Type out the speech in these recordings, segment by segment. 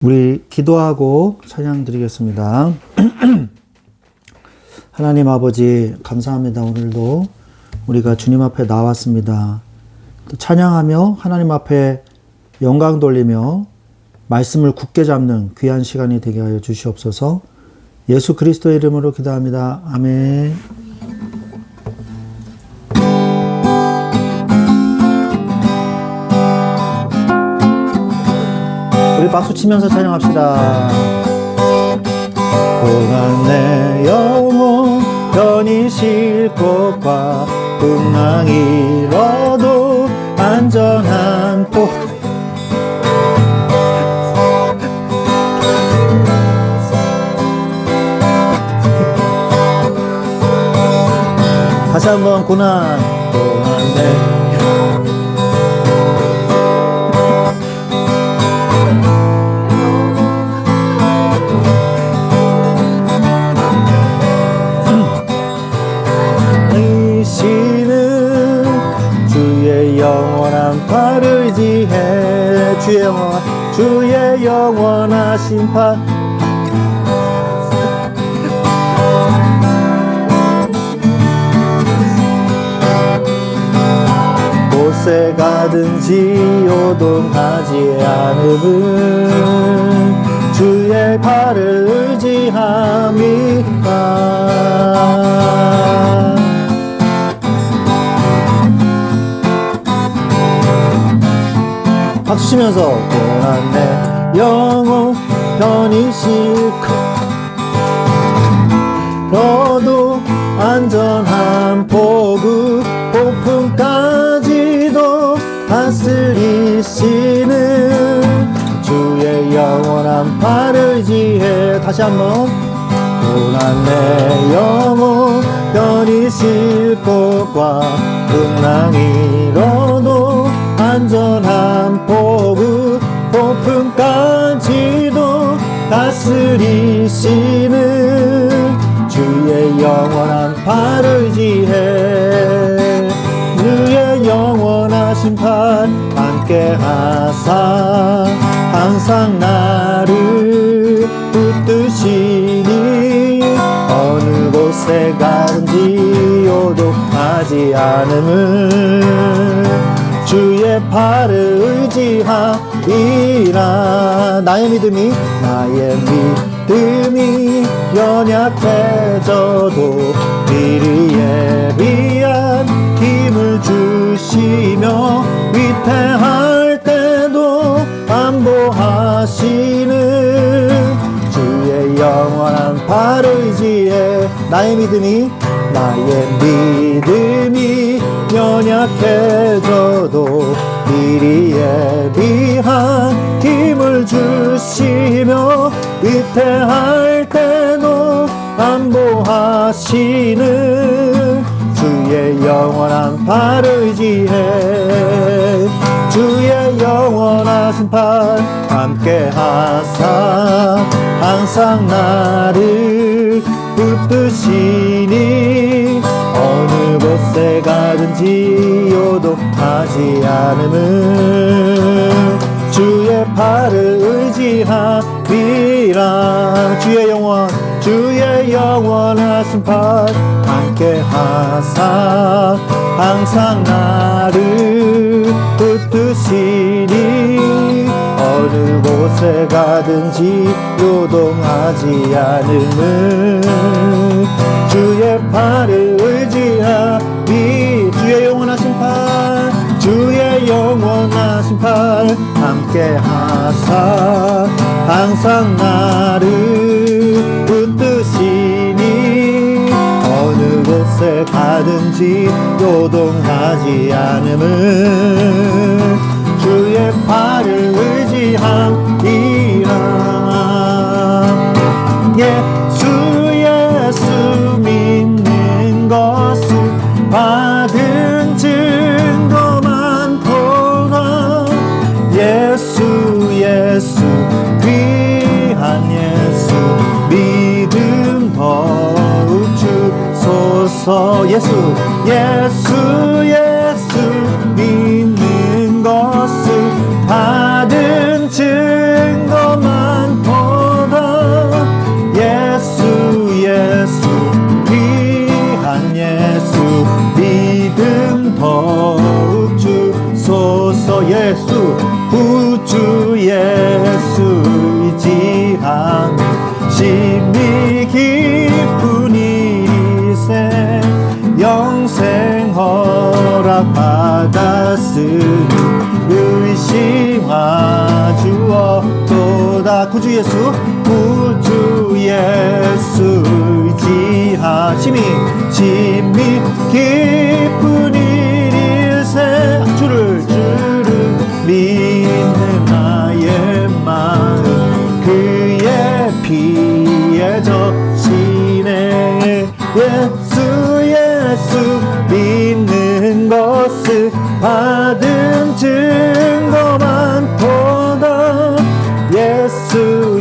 우리 기도하고 찬양 드리겠습니다. 하나님 아버지 감사합니다. 오늘도 우리가 주님 앞에 나왔습니다. 또 찬양하며 하나님 앞에 영광 돌리며 말씀을 굳게 잡는 귀한 시간이 되게 하여 주시옵소서. 예수 그리스도의 이름으로 기도합니다. 아멘. 우리 박수 치면서 찬양합시다. 고난 내 영혼 편히 쉴 곳과 풍랑이 일어도 안전한 곳. 다시 한번 고난 내 영원한 팔을 의지해 주의 영원하신 팔 곳에 가든지 요동하지 않음은 주의 팔을 의지함이라. 박수 치면서 고난 내 영혼 편히 싣고 너도 안전한 포구 폭풍까지도 다스리시는 주의 영원한 팔을 의지해. 다시 한번 고난 내 영혼 편히 싣고과 풍랑이 일어도 안전한 포구 폭풍까지도 다스리시는 주의 영원한 팔을 의지해. 주의 영원하신 팔 함께 하사 항상 나를 붙드시니 어느 곳에 가든지 요동하지 않음은 주의 팔을 의지하리라. 나의 믿음이 연약해져도 미리 예비한 힘을 주시며 위태할 때도 안보하시는 주의 영원한 팔을 의지해. 나의 믿음이 연약해져도 미리 예비한 힘을 주시며 위태할 때도 안보하시는 주의 영원한 팔을 의지해. 주의 영원하신 팔 함께 하사 항상 나를 붙드시니 어느 곳에 가든지 요동하지 않음은 주의 팔을 의지하리라. 주의 영원하신 팔 함께 하사 항상 나를 붙드시니 어느 곳에 가든지 요동하지 않음은 주의 팔을 의지하리. 주의 영원하신 팔 함께 하사 항상 나를 붙드시니 어느 곳에 가든지 요동하지 않음은 주의 팔을 의지하리라. 예수 믿는 것을 받은 증거 많도다. 예수 귀한 예수 믿음 더욱 주소서. 예수 믿는 것을 받은 증거만 의심하 주옵도다. 구주 예수 의지하 심히 깊은 일일세. 주를 믿는 나의 마음 그의 피에 젖시네. 예수 믿는 것을 받은 증거만 보다. 예수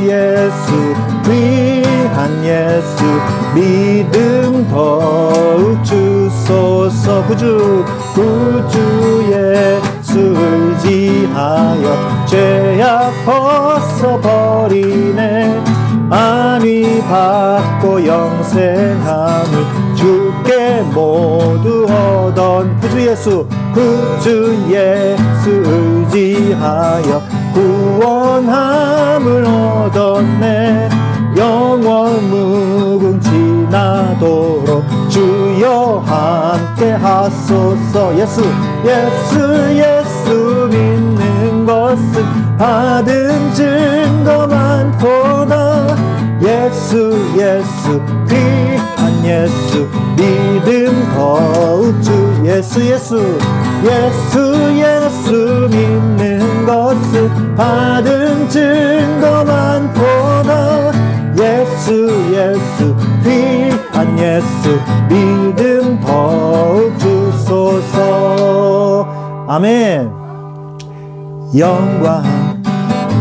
귀한 예수 믿음 더욱 주소서. 구주 예수 의지하여 죄악 벗어버리네. 안위 받고 영생함을 주께 모두 얻은 구주 예수 의지하여 구원함을 얻었네. 영원 무궁지나도록 주여 함께 하소서. 예수 믿는 것은 받은 증거만 보다. 예수 귀한 예수 믿음 더욱 주 예수 믿는 것을 받은 증거만 보다. 예수 귀한 예수 믿음 더욱 주소서. 아멘. 영광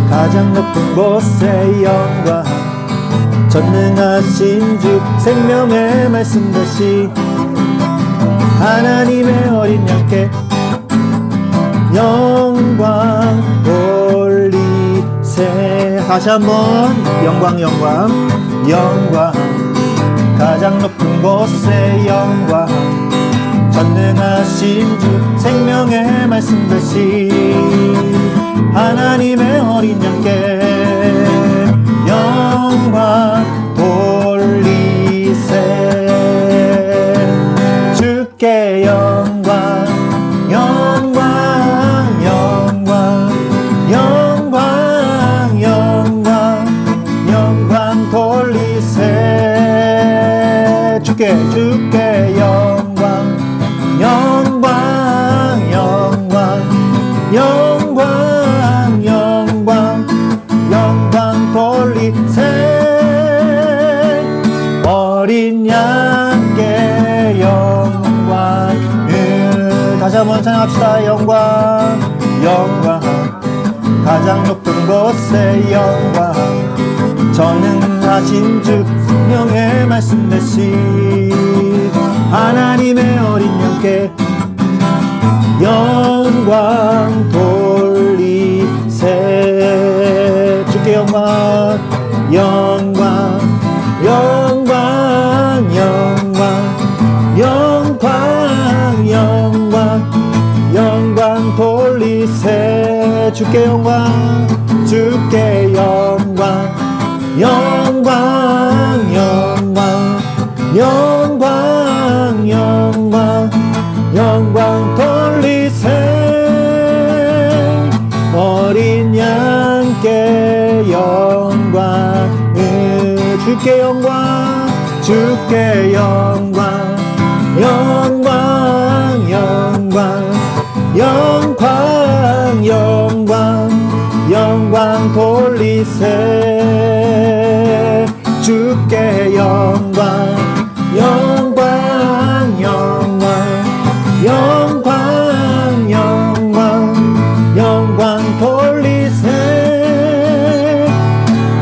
가장 높은 곳에 영광 전능하신 주 생명의 말씀 대신 하나님의 어린 양께 영광 돌리세. 다시 한번 영광 가장 높은 곳에 영광 전능하신 주 생명의 말씀 대신 하나님의 어린 양께 영광 돌리세. 주께 영광 돌리세. 주께 영광 돌리세. 어린 양께 영광을 다시 한번 찬양합시다. 영광 가장 높은 곳에 영광 전능하신 주 생명의 말씀 대신 하나님의 어린 양께 영광 돌리세. 주께 영광 돌리세. 주께 영광 돌리세. 어린 양께 영광을 주께 영광 돌리세. 주께 영광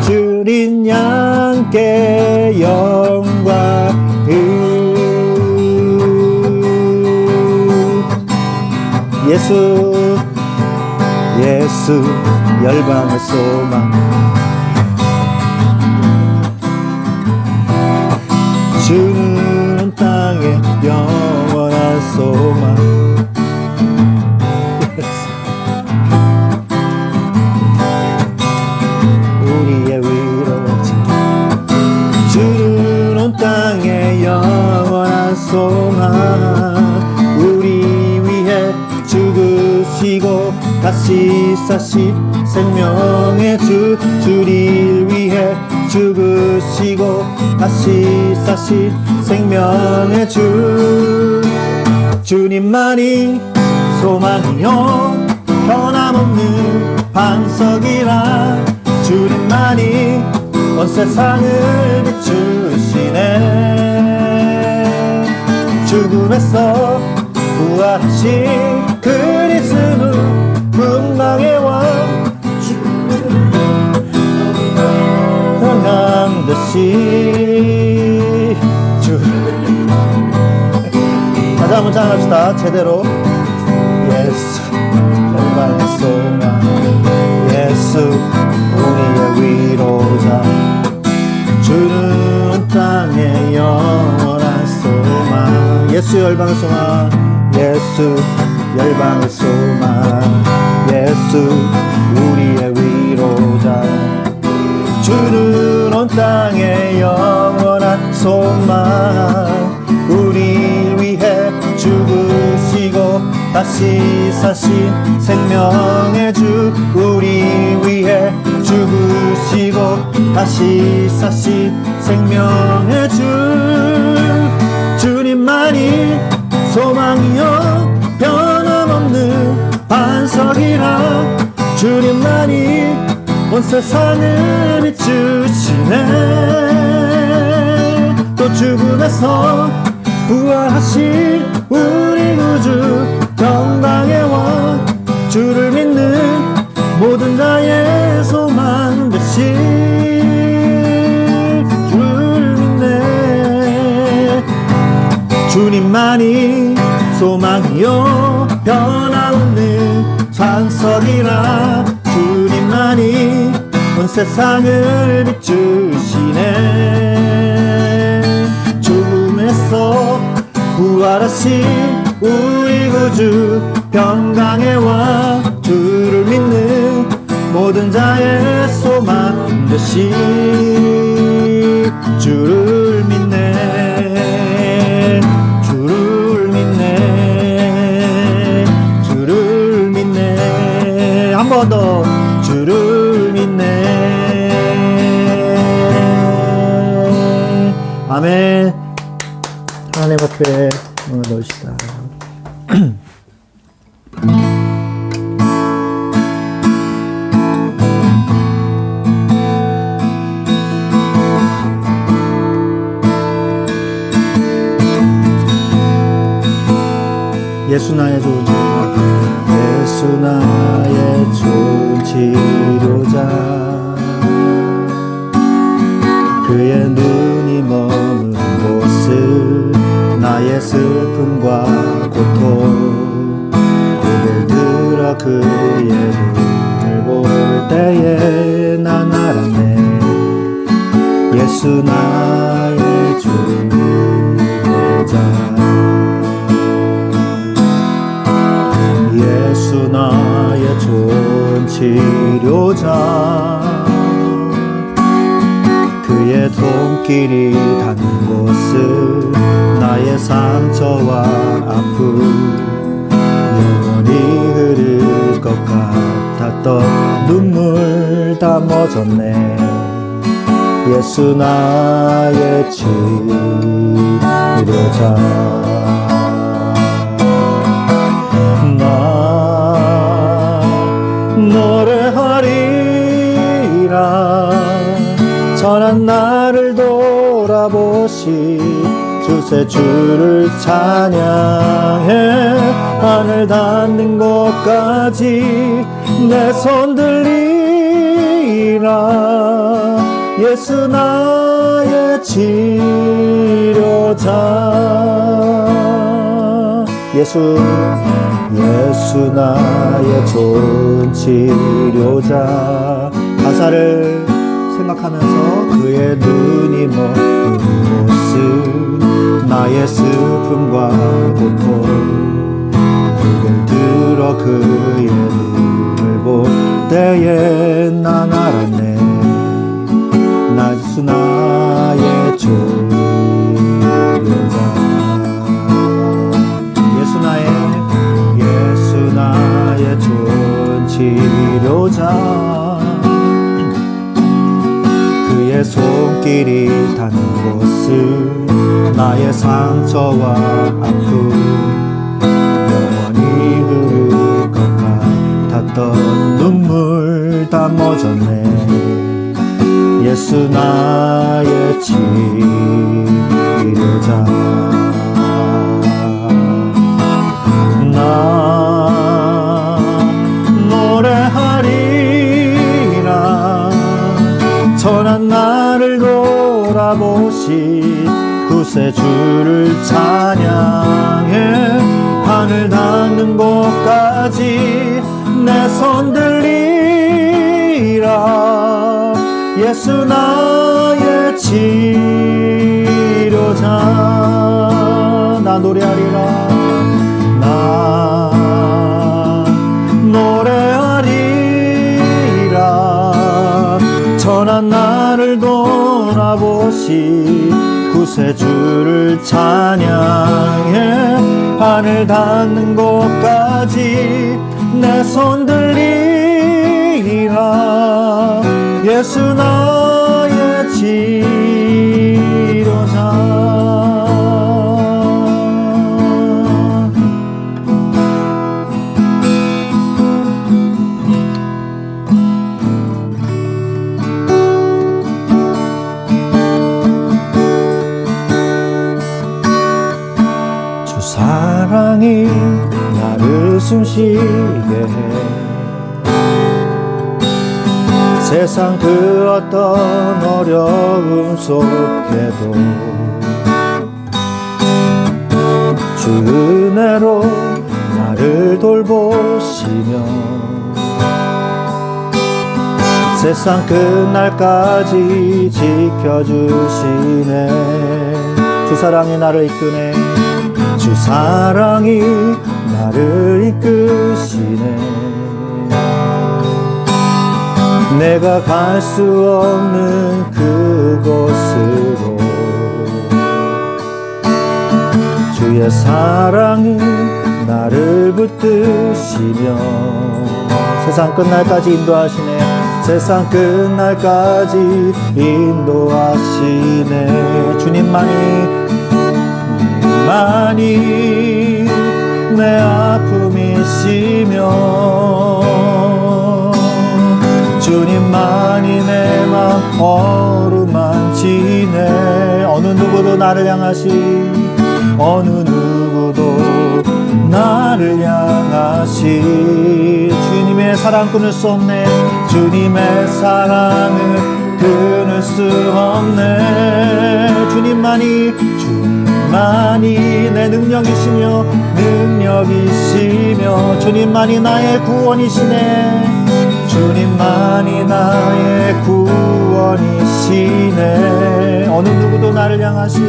주린 양께 영광을. 예수 열방의 소망 주는 땅에 영원한 소망. 우리의 위로지 주는 땅에 영원한 소망. 우리 위해 죽으신 사시 생명의 주 주를 위해 죽으시고 다시 사시 생명의 주 주님만이 소망이요 변함없는 반석이라 주님만이 온 세상을 비추시네 죽음에서 부활하신 그리스도 풍랑의 왕 평양 듯이 주 다시 한번 찬양합시다 제대로 예수 열방의 소망 예수 우리의 위로자 주는 땅의 영원한 소망 예수 열방의 소망 예수 열방의 소망 예수 우리의 위로자 주는 온 땅의 영원한 소망 우리 위해 죽으시고 다시 사신 생명의 주 우리 위해 죽으시고 다시 사신 생명의 주 주님만이 소망이요 변함없는 반석이라 주님만이 온 세상을 비추시네 또 죽음에서 부활하신 우리 구주 평강의 왕 주를 믿는 모든 자의 소망 되신 주를 믿네 주님만이 소망이요 변함없는 반석이라 주님만이 온 세상을 비추시네 죽음에서 부활하신 우리 구주 평강의 왕 주를 믿는 모든 자의 소망 되신 주를 믿네 주를 믿네 주를 믿네 한 번 더 주를 믿네 아멘 하나님 앞에 넣으시다 예수 나의 좋은 치료자 예수 나의 좋은 치료자 그의 눈이 머문 곳을 나의 슬픔과 고통 고개를 들어 그의 눈을 볼 때에 난 알았네 예수 나의 치료자 예수 나의 좋은 치료자 그의 손길이 닿는 곳을 나의 상처와 아픔 영원히 흐를 것 같았던 눈물 다 멎었네 예수 나의 치료자 노래하리라 선한 나를 돌아보시 주세 주를 찬양해 하늘 닿는 곳까지 내 손 들리라 예수 나의 치료자 예수 나의 좋은 치료자 가사를 생각하면서 그의 눈이 머문 곳은 나의 슬픔과 고통 고개를 들어 그의 눈을 볼 때에 난 알았네 예수 나의 치료자 예수 나의 좋은 치료자 손길이 닿는 곳을 나의 상처와 아픔 영원히 흐를 것 같았던 눈물 다 멎었네. 예수 나의 치료자. 나 노래하리라. 선한 나를 돌아보시 구세주를 찬양해. 하늘 닿는 곳까지 내 손 들리라. 예수 나의 치료자. 나 노래하리라. 나 노래하리라. 선한 나를 돌아보시 구세주를 찬양해. 하늘 닿는 곳까지 내 손 들리라. 예수 나의 치료자. 주 사랑이 나를 숨쉬게 해. 세상 그 어떤 어려움 속에도 주 은혜로 나를 돌보시며 세상 끝날까지 지켜주시네. 주 사랑이 나를 이끄네. 주 사랑이 나를 이끄시네. 내가 갈 수 없는 그곳으로 주의 사랑이 나를 붙드시며 세상 끝날까지 인도하시네. 세상 끝날까지 인도하시네. 주님만이 내 아픔이시며 주님만이 내 맘 어루만지네. 어느 누구도 나를 향하시 어느 누구도 나를 향하시 주님의 사랑 끊을 수 없네. 주님의 사랑을 끊을 수 없네. 주님만이 내 능력이시며 주님만이 나의 구원이시네. 주님만이 나의 구원이시네. 어느 누구도 나를 향하시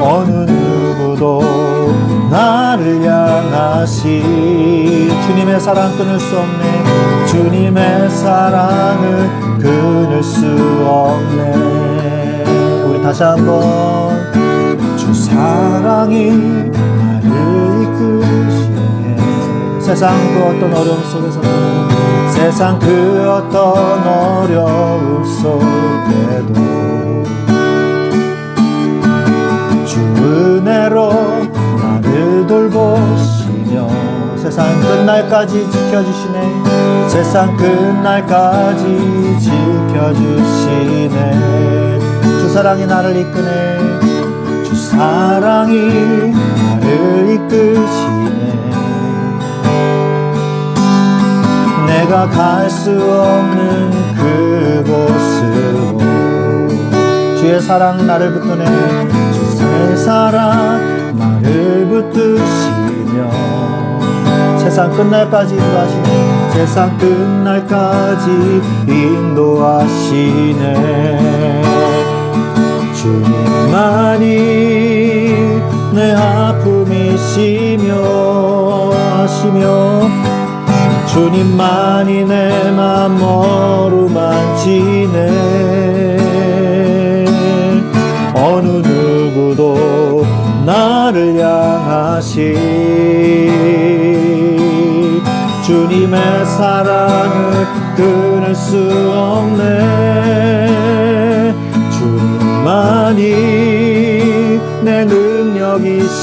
어느 누구도 나를 향하시 주님의 사랑 끊을 수 없네. 주님의 사랑을 끊을 수 없네. 우리 다시 한번 주 사랑이 나를 이끄시네. 세상 그 어떤 어려움 속에서도 세상 그 어떤 어려움 속에도 주 은혜로 나를 돌보시며 세상 끝날까지 지켜주시네. 세상 끝날까지 지켜주시네. 주 사랑이 나를 이끄네. 주 사랑이 나를 이끄시네. 내가 갈 수 없는 그곳으로 주의 사랑 나를 붙드네. 주의 사랑 나를 붙드시며 세상 끝날까지 인도하시네. 세상 끝날까지 인도하시네. 주님만이 내 아픔이시며 주님만이 내 맘 어루만지네. 어느 누구도 나를 향하시 주님의 사랑을 끊을 수 없네. 주님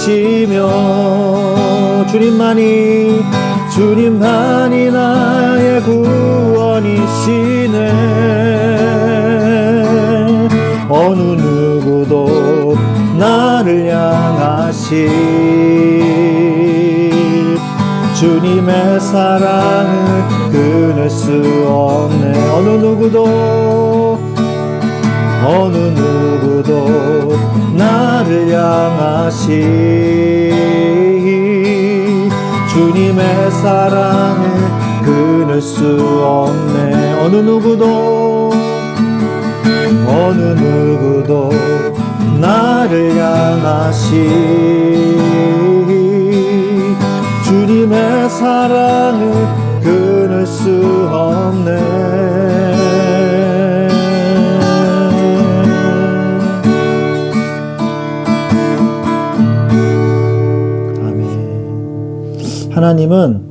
구원이시며 주님만이 나의 구원이시네. 어느 누구도 나를 향하신 주님의 사랑을 끊을 수 없네. 어느 누구도 나를 향하신 주님의 사랑을 끊을 수 없네. 어느 누구도 나를 향하신 주님의 사랑을 끊을 수 없네. 하나님은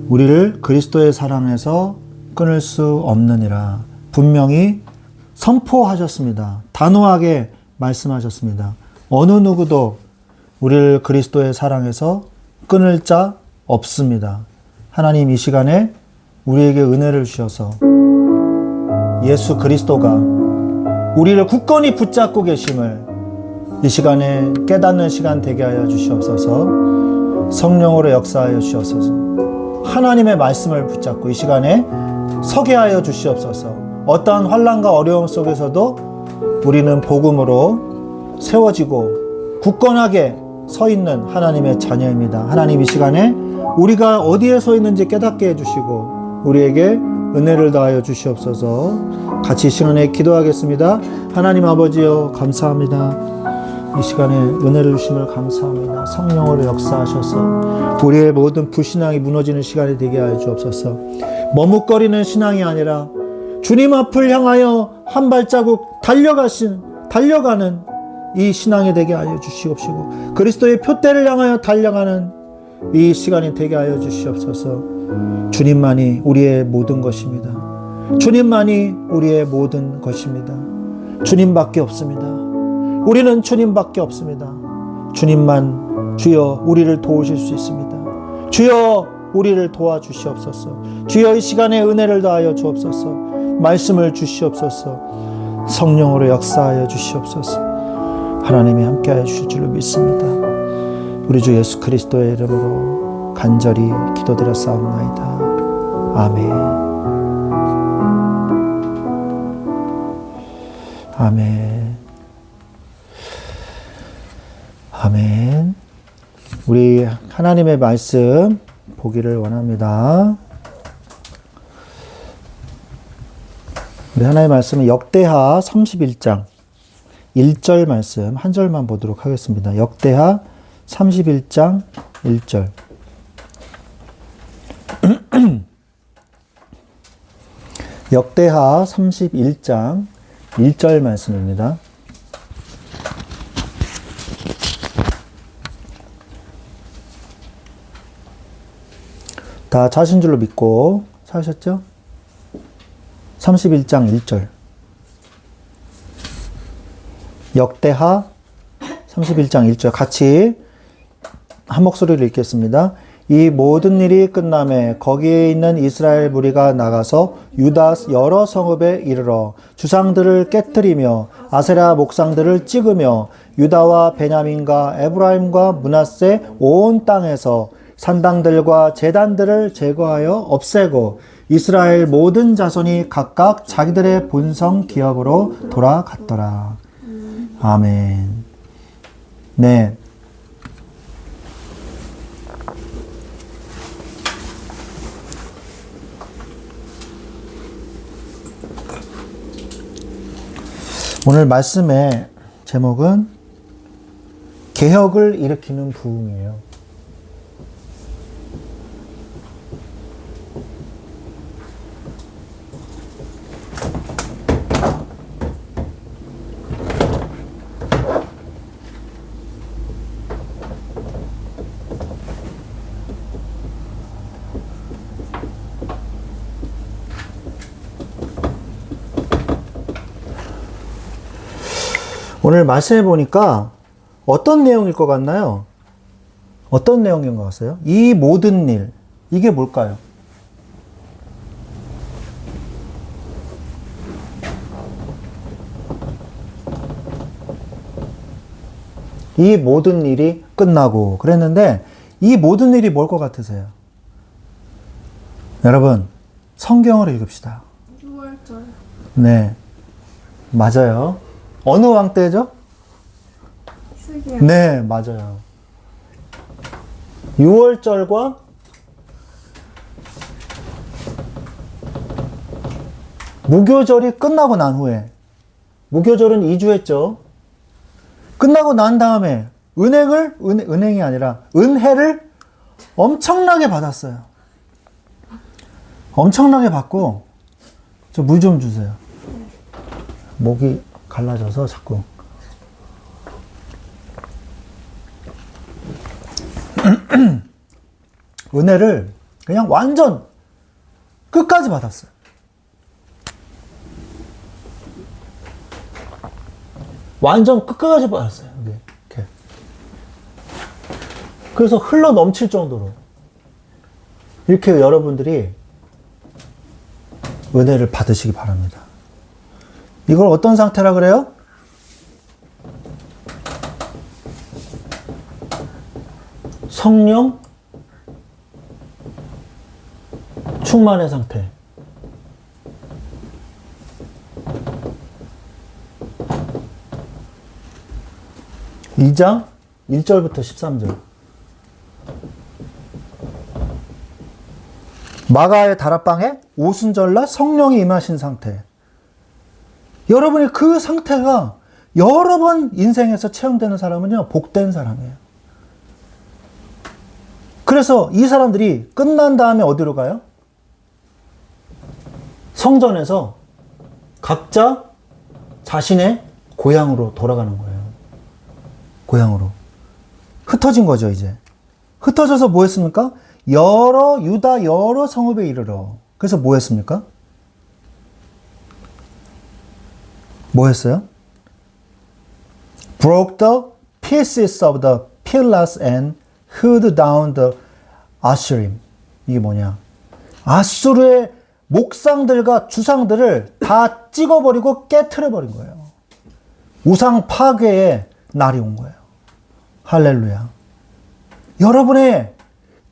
우리를 그리스도의 사랑에서 끊을 수 없느니라 분명히 선포하셨습니다. 단호하게 말씀하셨습니다. 어느 누구도 우리를 그리스도의 사랑에서 끊을 자 없습니다. 하나님 이 시간에 우리에게 은혜를 주셔서 예수 그리스도가 우리를 굳건히 붙잡고 계심을 이 시간에 깨닫는 시간 되게 하여 주시옵소서. 성령으로 역사하여 주시옵소서. 하나님의 말씀을 붙잡고 이 시간에 서게 하여 주시옵소서. 어떠한 환난과 어려움 속에서도 우리는 복음으로 세워지고 굳건하게 서 있는 하나님의 자녀입니다. 하나님 이 시간에 우리가 어디에 서 있는지 깨닫게 해주시고 우리에게 은혜를 더하여 주시옵소서. 같이 이 시간에 기도하겠습니다. 하나님 아버지여 감사합니다. 이 시간에 은혜를 주심을 감사합니다. 성령으로 역사하셔서 우리의 모든 불신앙이 무너지는 시간이 되게 하여 주옵소서. 머뭇거리는 신앙이 아니라 주님 앞을 향하여 한 발자국 달려가는 이 신앙이 되게 하여 주시옵시고 그리스도의 표대를 향하여 달려가는 이 시간이 되게 하여 주시옵소서. 주님만이 우리의 모든 것입니다. 주님만이 우리의 모든 것입니다. 주님밖에 없습니다. 우리는 주님밖에 없습니다. 주님만 주여 우리를 도우실 수 있습니다. 주여 우리를 도와주시옵소서. 주여 이 시간에 은혜를 더하여 주옵소서. 말씀을 주시옵소서. 성령으로 역사하여 주시옵소서. 하나님이 함께하여 주실 줄로 믿습니다. 우리 주 예수 그리스도의 이름으로 간절히 기도드렸사옵나이다. 아멘. 아멘. 아멘. 우리 하나님의 말씀 보기를 원합니다. 우리 하나님의 말씀은 역대하 31장 1절 말씀 한 절만 보도록 하겠습니다. 역대하 31장 1절. 역대하 31장 1절 말씀입니다. 다 자신 줄로 믿고 사셨죠? 31장 1절. 역대하 31장 1절 같이 한 목소리로 읽겠습니다. 이 모든 일이 끝남에 거기에 있는 이스라엘 무리가 나가서 유다 여러 성읍에 이르러 주상들을 깨뜨리며 아세라 목상들을 찍으며 유다와 베냐민과 에브라임과 므낫세 온 땅에서 산당들과 제단들을 제거하여 없애고 이스라엘 모든 자손이 각각 자기들의 본성 기업으로 돌아갔더라. 아멘. 네. 오늘 말씀의 제목은 개혁을 일으키는 부흥이에요. 오늘 말씀해 보니까 어떤 내용일 것 같나요? 어떤 내용인 것 같아요? 이 모든 일, 이게 뭘까요? 이 모든 일이 끝나고 그랬는데 이 모든 일이 뭘 것 같으세요? 여러분, 성경을 읽읍시다. 6월절. 네, 맞아요. 어느 왕 때죠? 히스기야. 네, 맞아요. 6월절과 무교절이 끝나고 난 후에, 무교절은 2주 했죠. 끝나고 난 다음에 은행이 아니라 은혜를 엄청나게 받았어요. 엄청나게 받고, 저 물 좀 주세요. 목이 갈라져서 자꾸. 은혜를 그냥 완전 끝까지 받았어요. 완전 끝까지 받았어요. 이렇게. 그래서 흘러 넘칠 정도로 이렇게 여러분들이 은혜를 받으시기 바랍니다. 이걸 어떤 상태라 그래요? 성령 충만의 상태. (2장) 1절부터 13절. 마가의 다락방에 오순절날 성령이 임하신 상태. 여러분이 그 상태가 여러 번 인생에서 체험되는 사람은요, 복된 사람이에요. 그래서 이 사람들이 끝난 다음에 어디로 가요? 성전에서 각자 자신의 고향으로 돌아가는 거예요. 고향으로. 흩어진 거죠, 이제. 흩어져서 뭐 했습니까? 유다 여러 성읍에 이르러. 그래서 뭐 했습니까? 뭐 했어요? Broke the pieces of the pillars and hewed down the Asherim. 이게 뭐냐? 아수르의 목상들과 주상들을 다 찍어버리고 깨트려버린 거예요. 우상 파괴의 날이 온 거예요. 할렐루야. 여러분의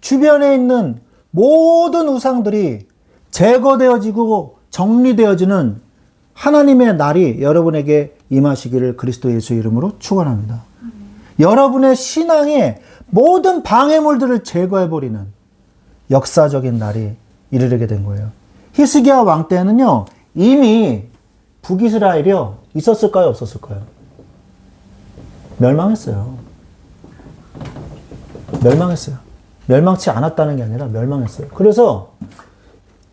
주변에 있는 모든 우상들이 제거되어지고 정리되어지는 하나님의 날이 여러분에게 임하시기를 그리스도 예수 이름으로 축원합니다. 여러분의 신앙의 모든 방해물들을 제거해버리는 역사적인 날이 이르게 된 거예요. 히스기야 왕 때는요, 이미 북이스라엘이요, 있었을까요? 없었을까요? 멸망했어요. 멸망했어요. 멸망치 않았다는 게 아니라 멸망했어요. 그래서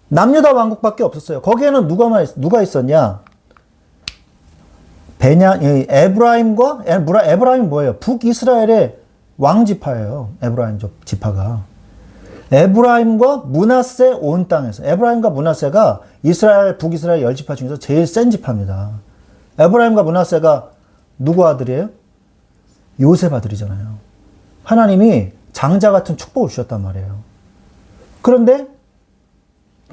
남유다 왕국밖에 없었어요. 거기에는 누가 있었냐? 에브라임이 뭐예요? 북이스라엘의 왕지파예요. 에브라임 지파가. 에브라임과 므낫세 온 땅에서. 에브라임과 므낫세가 북이스라엘 10지파 중에서 제일 센 지파입니다. 에브라임과 므낫세가 누구 아들이에요? 요셉 아들이잖아요. 하나님이 장자 같은 축복을 주셨단 말이에요. 그런데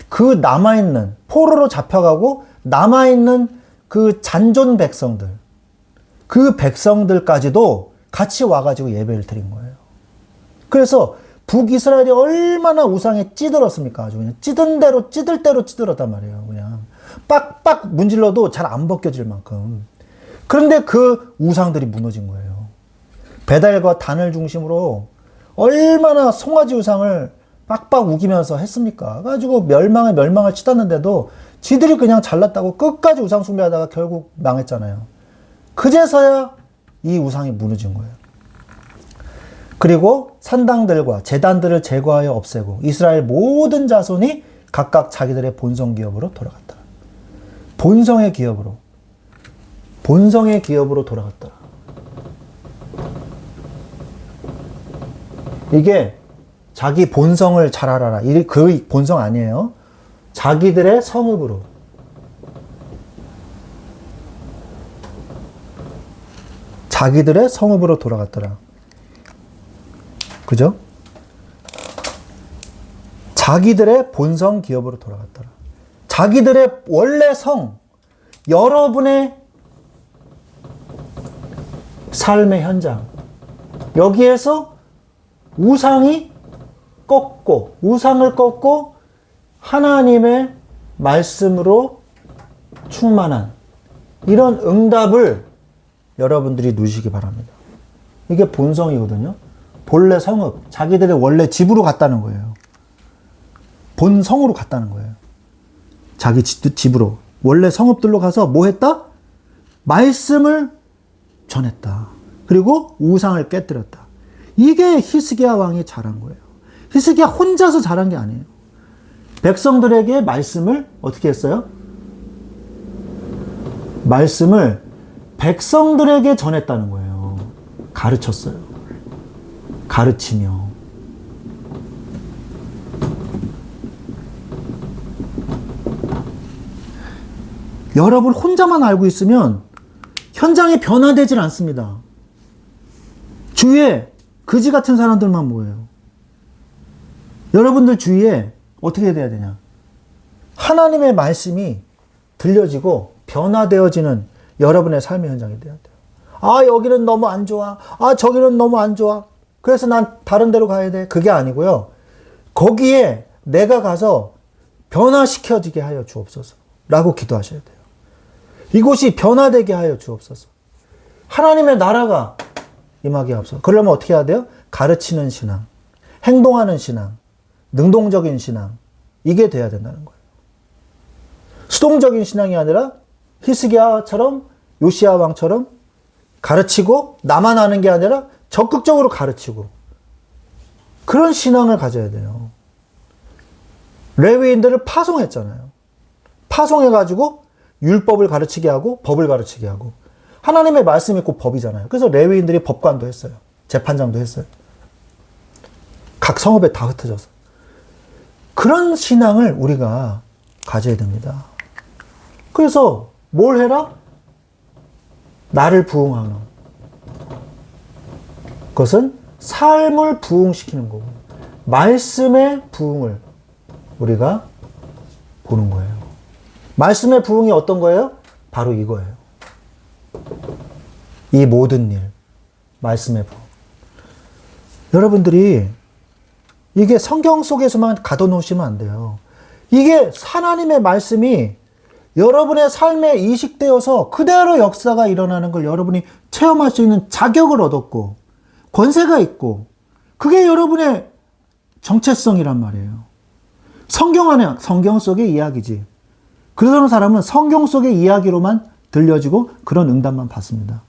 그 남아있는, 포로로 잡혀가고 남아있는 그 잔존 백성들, 그 백성들까지도 같이 와가지고 예배를 드린 거예요. 그래서 북이스라엘이 얼마나 우상에 찌들었습니까? 아주 그냥 찌들 대로 찌들었단 말이에요. 그냥 빡빡 문질러도 잘 안 벗겨질 만큼. 그런데 그 우상들이 무너진 거예요. 베달과 단을 중심으로 얼마나 송아지 우상을 빡빡 우기면서 했습니까? 가지고 멸망을 치닫는데도 지들이 그냥 잘났다고 끝까지 우상 숭배하다가 결국 망했잖아요. 그제서야 이 우상이 무너진 거예요. 그리고 산당들과 제단들을 제거하여 없애고 이스라엘 모든 자손이 각각 자기들의 본성 기업으로 돌아갔다. 본성의 기업으로 돌아갔다. 이게 자기 본성을 잘 알아라. 그 본성 아니에요. 자기들의 성읍으로. 자기들의 성읍으로 돌아갔더라. 그죠? 자기들의 본성 기업으로 돌아갔더라. 자기들의 원래 성, 여러분의 삶의 현장, 여기에서 우상을 꺾고 하나님의 말씀으로 충만한 이런 응답을 여러분들이 누리시기 바랍니다. 이게 본성이거든요. 본래 성읍, 자기들의 원래 집으로 갔다는 거예요. 본성으로 갔다는 거예요. 자기 집으로. 원래 성읍들로 가서 뭐 했다? 말씀을 전했다. 그리고 우상을 깨뜨렸다. 이게 히스기야 왕이 잘한 거예요. 히스기야 혼자서 잘한 게 아니에요. 백성들에게 말씀을 어떻게 했어요? 말씀을 백성들에게 전했다는 거예요. 가르쳤어요. 가르치며. 여러분 혼자만 알고 있으면 현장이 변화되질 않습니다. 주위에 그지 같은 사람들만 모여요. 여러분들 주위에 어떻게 돼야 되냐? 하나님의 말씀이 들려지고 변화되어지는 여러분의 삶의 현장이 돼야 돼요. 아, 여기는 너무 안 좋아. 아, 저기는 너무 안 좋아. 그래서 난 다른 데로 가야 돼. 그게 아니고요. 거기에 내가 가서 변화시켜지게 하여 주옵소서. 라고 기도하셔야 돼요. 이곳이 변화되게 하여 주옵소서. 하나님의 나라가 임하게 하옵소서. 그러려면 어떻게 해야 돼요? 가르치는 신앙, 행동하는 신앙, 능동적인 신앙, 이게 돼야 된다는 거예요. 수동적인 신앙이 아니라 히스기야처럼, 요시야 왕처럼 가르치고 나만 아는 게 아니라 적극적으로 가르치고 그런 신앙을 가져야 돼요. 레위인들을 파송했잖아요. 파송해가지고 율법을 가르치게 하고 법을 가르치게 하고 하나님의 말씀이 꼭 법이잖아요. 그래서 레위인들이 법관도 했어요. 재판장도 했어요. 각 성읍에 다 흩어져서. 그런 신앙을 우리가 가져야 됩니다. 그래서 뭘 해라? 나를 부흥하는. 그것은 삶을 부흥시키는 거고 말씀의 부흥을 우리가 보는 거예요. 말씀의 부흥이 어떤 거예요? 바로 이거예요. 이 모든 일, 말씀의 부흥. 여러분들이 이게 성경 속에서만 가둬놓으시면 안 돼요. 이게 하나님의 말씀이 여러분의 삶에 이식되어서 그대로 역사가 일어나는 걸 여러분이 체험할 수 있는 자격을 얻었고 권세가 있고 그게 여러분의 정체성이란 말이에요. 성경 안에 성경 속의 이야기지. 그러는 사람은 성경 속의 이야기로만 들려지고 그런 응답만 받습니다.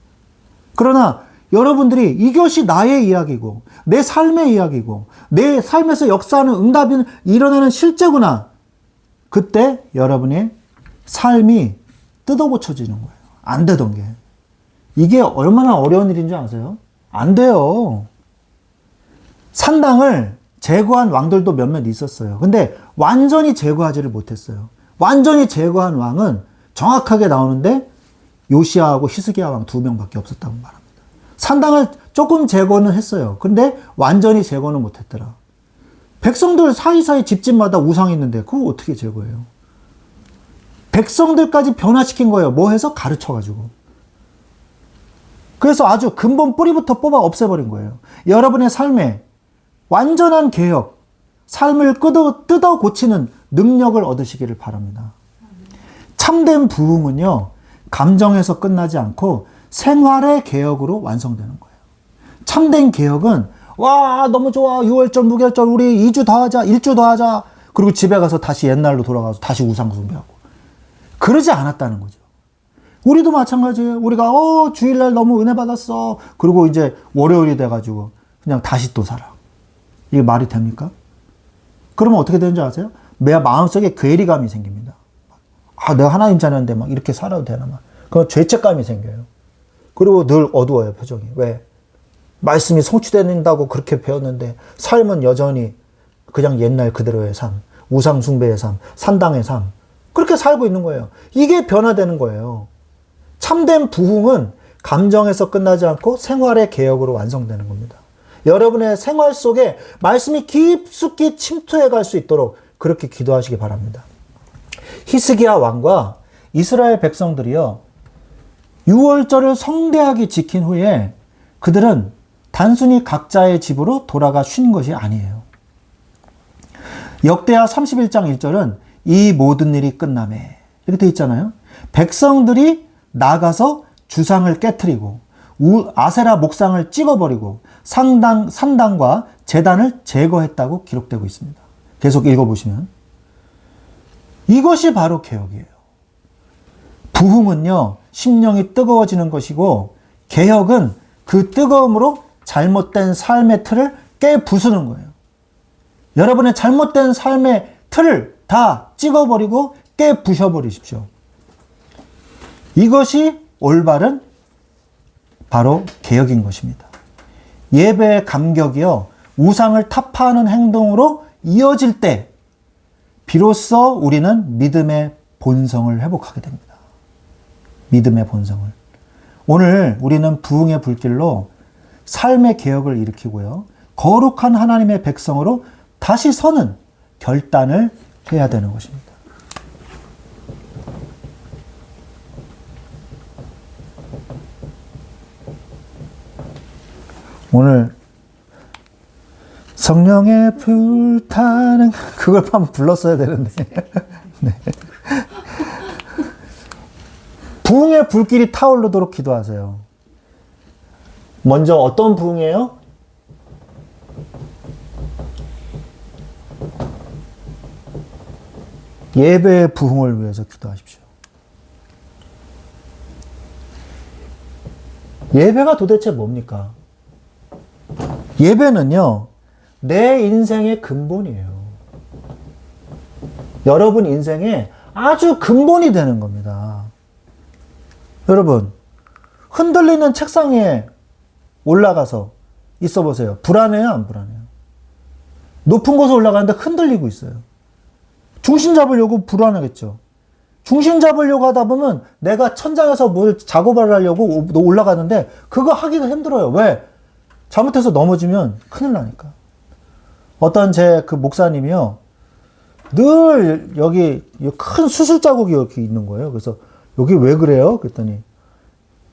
그러나 여러분들이 이것이 나의 이야기고 내 삶의 이야기고 내 삶에서 역사하는 응답이 일어나는 실제구나. 그때 여러분의 삶이 뜯어고쳐지는 거예요. 안 되던 게. 이게 얼마나 어려운 일인 줄 아세요? 안 돼요. 산당을 제거한 왕들도 몇몇 있었어요. 근데 완전히 제거하지를 못했어요. 완전히 제거한 왕은 정확하게 나오는데 요시야하고 히스기야 왕 2명밖에 없었다고 말합니다. 산당을 조금 제거는 했어요. 근데 완전히 제거는 못했더라. 백성들 사이사이 집집마다 우상이 있는데 그거 어떻게 제거해요? 백성들까지 변화시킨 거예요. 뭐 해서? 가르쳐가지고. 그래서 아주 근본 뿌리부터 뽑아 없애버린 거예요. 여러분의 삶에 완전한 개혁, 삶을 뜯어 고치는 능력을 얻으시기를 바랍니다. 참된 부흥은요, 감정에서 끝나지 않고 생활의 개혁으로 완성되는 거예요. 참된 개혁은 와 너무 좋아 6월절 무결절 우리 2주 더 하자 1주 더 하자 그리고 집에 가서 다시 옛날로 돌아가서 다시 우상 숭배하고 그러지 않았다는 거죠. 우리도 마찬가지예요. 우리가 주일날 너무 은혜 받았어 그리고 이제 월요일이 돼가지고 그냥 다시 또 살아. 이게 말이 됩니까? 그러면 어떻게 되는 줄 아세요? 내 마음속에 괴리감이 생깁니다. 아 내가 하나님 자녀인데 막 이렇게 살아도 되나 막 그 죄책감이 생겨요. 그리고 늘 어두워요 표정이. 왜? 말씀이 성취된다고 그렇게 배웠는데 삶은 여전히 그냥 옛날 그대로의 삶, 우상 숭배의 삶, 산당의 삶 그렇게 살고 있는 거예요. 이게 변화되는 거예요. 참된 부흥은 감정에서 끝나지 않고 생활의 개혁으로 완성되는 겁니다. 여러분의 생활 속에 말씀이 깊숙이 침투해 갈 수 있도록 그렇게 기도하시기 바랍니다. 히스기야 왕과 이스라엘 백성들이요, 6월절을 성대하게 지킨 후에 그들은 단순히 각자의 집으로 돌아가 쉰 것이 아니에요. 역대하 31장 1절은 이 모든 일이 끝나매 이렇게 돼 있잖아요. 백성들이 나가서 주상을 깨트리고 아세라 목상을 찍어버리고 산당과 제단을 제거했다고 기록되고 있습니다. 계속 읽어보시면 이것이 바로 개혁이에요. 부흥은요, 심령이 뜨거워지는 것이고 개혁은 그 뜨거움으로 잘못된 삶의 틀을 깨부수는 거예요. 여러분의 잘못된 삶의 틀을 다 찍어버리고 깨부셔버리십시오. 이것이 올바른 바로 개혁인 것입니다. 예배의 감격이요, 우상을 타파하는 행동으로 이어질 때 비로소 우리는 믿음의 본성을 회복하게 됩니다. 믿음의 본성을. 오늘 우리는 부흥의 불길로 삶의 개혁을 일으키고요, 거룩한 하나님의 백성으로 다시 서는 결단을 해야 되는 것입니다. 오늘 성령의 불타는 그걸 한번 불렀어야 되는데 네. 부흥의 불길이 타오르도록 기도하세요. 먼저 어떤 부흥이에요? 예배의 부흥을 위해서 기도하십시오. 예배가 도대체 뭡니까? 예배는요, 내 인생의 근본이에요. 여러분 인생의 아주 근본이 되는 겁니다. 여러분, 흔들리는 책상 위에 올라가서 있어 보세요. 불안해요, 안 불안해요? 높은 곳에 올라가는데 흔들리고 있어요. 중심 잡으려고 불안하겠죠. 중심 잡으려고 하다 보면 내가 천장에서 뭘 작업을 하려고 올라가는데 그거 하기가 힘들어요. 왜? 잘못해서 넘어지면 큰일 나니까. 어떤 제 그 목사님이요, 늘 여기 큰 수술 자국이 이렇게 있는 거예요. 그래서 여기 왜 그래요? 그랬더니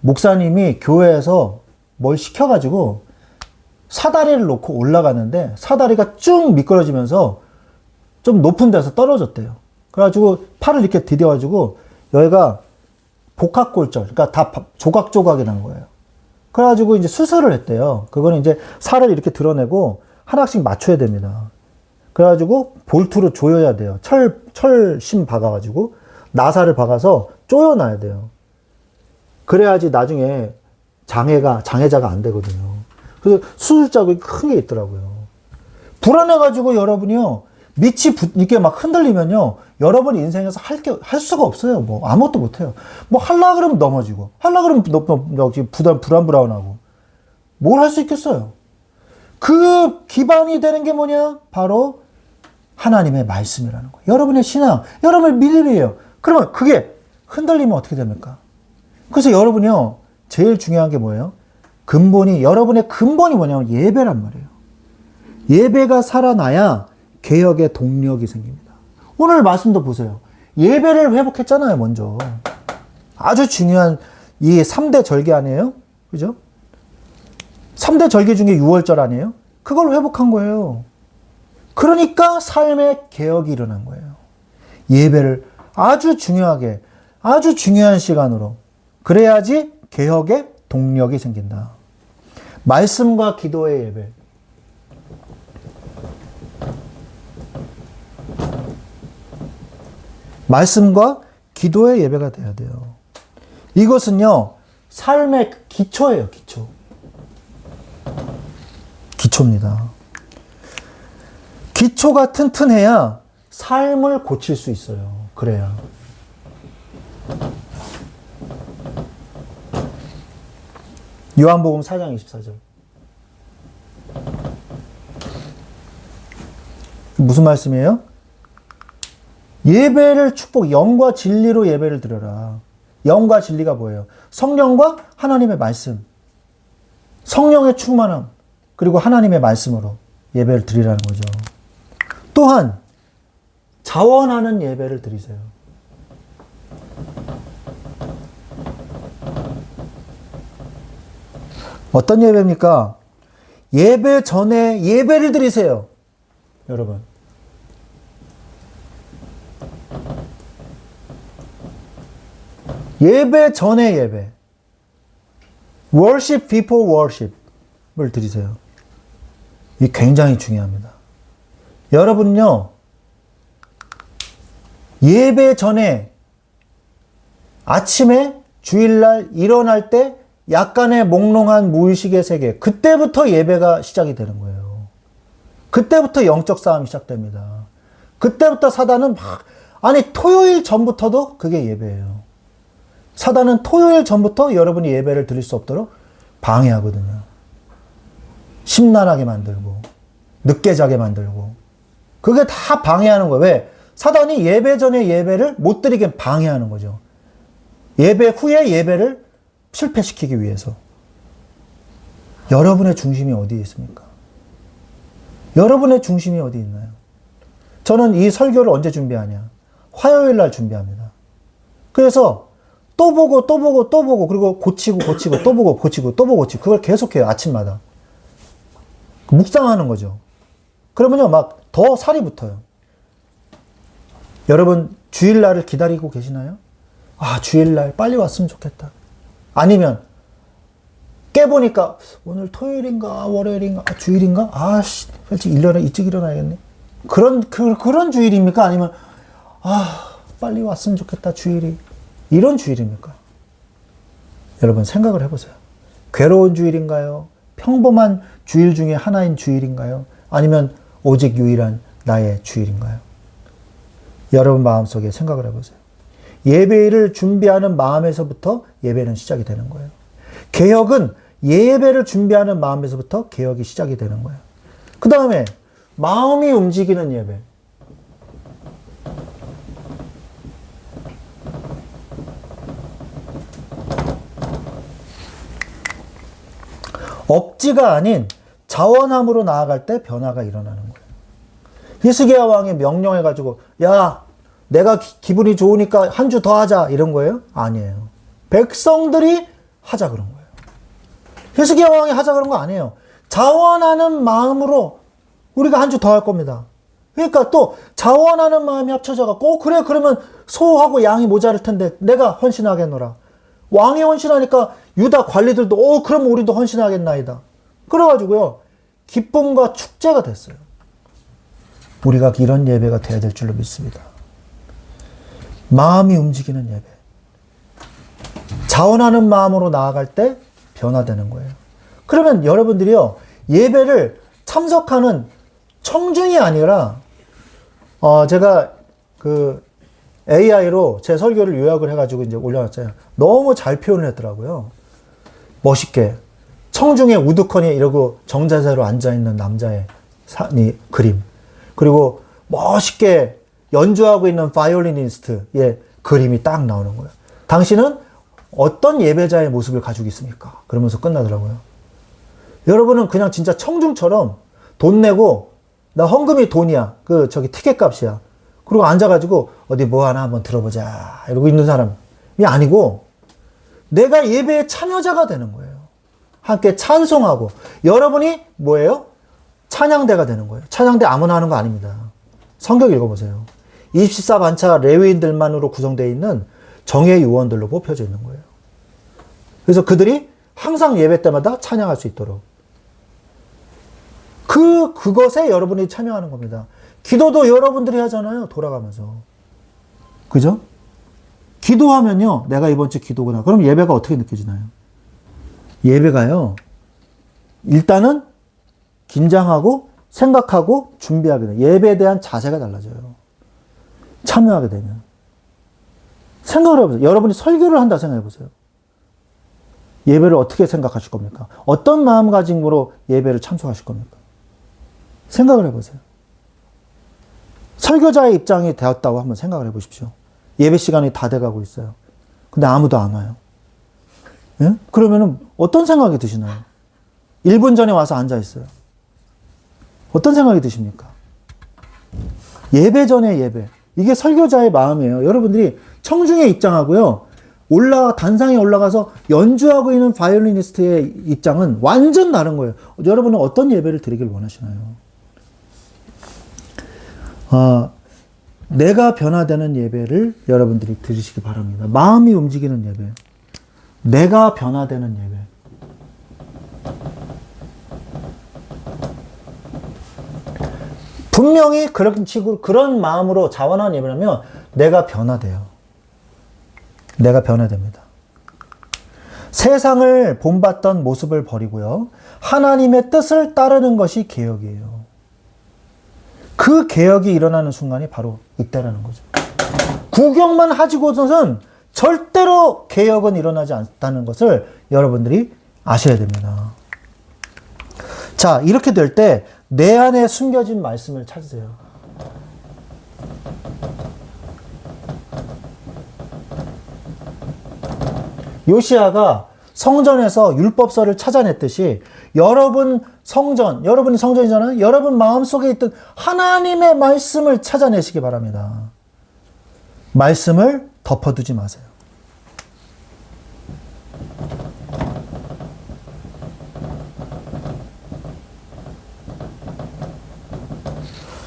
목사님이 교회에서 뭘 시켜가지고 사다리를 놓고 올라가는데 사다리가 쭉 미끄러지면서 좀 높은 데서 떨어졌대요. 그래가지고 팔을 이렇게 디뎌가지고 여기가 복합골절, 그러니까 다 조각조각이 난 거예요. 그래가지고 이제 수술을 했대요. 그거는 이제 살을 이렇게 드러내고 하나씩 맞춰야 됩니다. 그래가지고 볼트로 조여야 돼요. 철심 박아가지고 나사를 박아서 조여놔야 돼요. 그래야지 나중에 장애자가 안 되거든요. 그래서 수술 자국이 큰 게 있더라고요. 불안해가지고 여러분이요, 밑이 이렇게 막 흔들리면요, 여러분 인생에서 할 수가 없어요. 뭐 아무것도 못해요. 뭐 하려 그러면 넘어지고, 하려 그러면 불안불안하고, 뭘 할 수 있겠어요? 그 기반이 되는 게 뭐냐? 바로 하나님의 말씀이라는 거예요. 여러분의 신앙, 여러분의 믿음이에요. 그러면 그게 흔들리면 어떻게 됩니까? 그래서 여러분이요, 제일 중요한 게 뭐예요? 여러분의 근본이 뭐냐면 예배란 말이에요. 예배가 살아나야 개혁의 동력이 생깁니다. 오늘 말씀도 보세요. 예배를 회복했잖아요, 먼저. 아주 중요한 이 3대 절기 아니에요? 그죠? 3대 절기 중에 6월절 아니에요? 그걸 회복한 거예요. 그러니까 삶의 개혁이 일어난 거예요. 예배를 아주 중요하게, 아주 중요한 시간으로. 그래야지 개혁의 동력이 생긴다. 말씀과 기도의 예배. 말씀과 기도의 예배가 돼야 돼요. 이것은요, 삶의 기초예요, 기초. 기초입니다. 기초가 튼튼해야 삶을 고칠 수 있어요. 그래야. 요한복음 4장 24절. 무슨 말씀이에요? 예배를 영과 진리로 예배를 드려라. 영과 진리가 뭐예요? 성령과 하나님의 말씀. 성령의 충만함. 그리고 하나님의 말씀으로 예배를 드리라는 거죠. 또한 자원하는 예배를 드리세요. 어떤 예배입니까? 예배 전에 예배를 드리세요. 여러분. 예배 전에 예배. worship before worship을 드리세요. 이게 굉장히 중요합니다. 여러분요, 예배 전에 아침에 주일날 일어날 때 약간의 몽롱한 무의식의 세계, 그때부터 예배가 시작이 되는 거예요. 그때부터 영적 싸움이 시작됩니다. 그때부터 사단은 아니 토요일 전부터도 그게 예배예요. 사단은 토요일 전부터 여러분이 예배를 드릴 수 없도록 방해하거든요. 심란하게 만들고 늦게 자게 만들고 그게 다 방해하는 거예요. 왜? 사단이 예배 전에 예배를 못 드리게 방해하는 거죠. 예배 후에 예배를 실패시키기 위해서. 여러분의 중심이 어디에 있습니까? 여러분의 중심이 어디 있나요? 저는 이 설교를 언제 준비하냐? 화요일 날 준비합니다. 그래서 또 보고 또 보고 또 보고 그리고 고치고 또 보고 고치고 또 보고 고치고 그걸 계속해요. 아침마다. 묵상하는 거죠. 그러면요 막 더 살이 붙어요. 여러분 주일날을 기다리고 계시나요? 아 주일날 빨리 왔으면 좋겠다. 아니면 깨보니까 오늘 토요일인가 월요일인가 주일인가 아씨 일찍 일어나야겠네. 그런 주일입니까? 아니면 아 빨리 왔으면 좋겠다 주일이 이런 주일입니까? 여러분 생각을 해보세요. 괴로운 주일인가요? 평범한 주일 중에 하나인 주일인가요? 아니면 오직 유일한 나의 주일인가요? 여러분 마음속에 생각을 해보세요. 예배를 준비하는 마음에서부터 예배는 시작이 되는 거예요. 개혁은 예배를 준비하는 마음에서부터 개혁이 시작이 되는 거예요. 그 다음에 마음이 움직이는 예배. 억지가 아닌 자원함으로 나아갈 때 변화가 일어나는 거예요. 히스기야 왕이 명령해가지고 야 내가 기분이 좋으니까 한 주 더 하자 이런 거예요? 아니에요. 백성들이 하자 그런 거예요. 히스기야 왕이 하자 그런 거 아니에요. 자원하는 마음으로 우리가 한 주 더 할 겁니다. 그러니까 또 자원하는 마음이 합쳐져 갖고 그래 그러면 소하고 양이 모자랄 텐데 내가 헌신하겠노라. 왕이 헌신하니까 유다 관리들도 그럼 우리도 헌신하겠나이다. 그래가지고요 기쁨과 축제가 됐어요. 우리가 이런 예배가 돼야 될 줄로 믿습니다. 마음이 움직이는 예배. 자원하는 마음으로 나아갈 때 변화되는 거예요. 그러면 여러분들이요 예배를 참석하는 청중이 아니라 제가 그 AI로 제 설교를 요약을 해가지고 이제 올려놨잖아요. 너무 잘 표현을 했더라고요. 멋있게. 청중에 우두커니 이러고 정자세로 앉아있는 남자의 그림. 그리고 멋있게 연주하고 있는 바이올리니스트의 그림이 딱 나오는 거예요. 당신은 어떤 예배자의 모습을 가지고 있습니까? 그러면서 끝나더라고요. 여러분은 그냥 진짜 청중처럼 돈 내고 나 헌금이 돈이야. 저기 티켓 값이야. 그리고 앉아가지고 어디 뭐 하나 한번 들어보자 이러고 있는 사람이 아니고 내가 예배의 참여자가 되는 거예요. 함께 찬송하고 여러분이 뭐예요? 찬양대가 되는 거예요. 찬양대 아무나 하는 거 아닙니다. 성경 읽어보세요. 24반차 레위인들만으로 구성되어 있는 정예 요원들로 뽑혀져 있는 거예요. 그래서 그들이 항상 예배 때마다 찬양할 수 있도록 그것에 여러분이 참여하는 겁니다. 기도도 여러분들이 하잖아요. 돌아가면서. 그죠? 기도하면요. 내가 이번 주 기도구나. 그럼 예배가 어떻게 느껴지나요? 예배가요. 일단은 긴장하고 생각하고 준비하게 돼요. 예배에 대한 자세가 달라져요. 참여하게 되면. 생각을 해보세요. 여러분이 설교를 한다 생각해보세요. 예배를 어떻게 생각하실 겁니까? 어떤 마음가짐으로 예배를 참석하실 겁니까? 생각을 해보세요. 설교자의 입장이 되었다고 한번 생각을 해보십시오. 예배 시간이 다 돼가고 있어요. 근데 아무도 안 와요. 예? 그러면은 어떤 생각이 드시나요? 1분 전에 와서 앉아 있어요. 어떤 생각이 드십니까? 예배 전에 예배. 이게 설교자의 마음이에요. 여러분들이 청중의 입장하고요. 단상에 올라가서 연주하고 있는 바이올리니스트의 입장은 완전 다른 거예요. 여러분은 어떤 예배를 드리길 원하시나요? 내가 변화되는 예배를 여러분들이 드리시기 바랍니다. 마음이 움직이는 예배. 내가 변화되는 예배. 분명히 그런 식으로, 그런 마음으로 자원하는 예배라면 내가 변화돼요. 내가 변화됩니다. 세상을 본받던 모습을 버리고요. 하나님의 뜻을 따르는 것이 개혁이에요. 그 개혁이 일어나는 순간이 바로 이때라는 거죠. 구경만 하지고서는 절대로 개혁은 일어나지 않다는 것을 여러분들이 아셔야 됩니다. 자, 이렇게 될 때 내 안에 숨겨진 말씀을 찾으세요. 요시야가 성전에서 율법서를 찾아냈듯이 여러분이 성전이잖아요. 여러분 마음속에 있던 하나님의 말씀을 찾아내시기 바랍니다. 말씀을 덮어두지 마세요.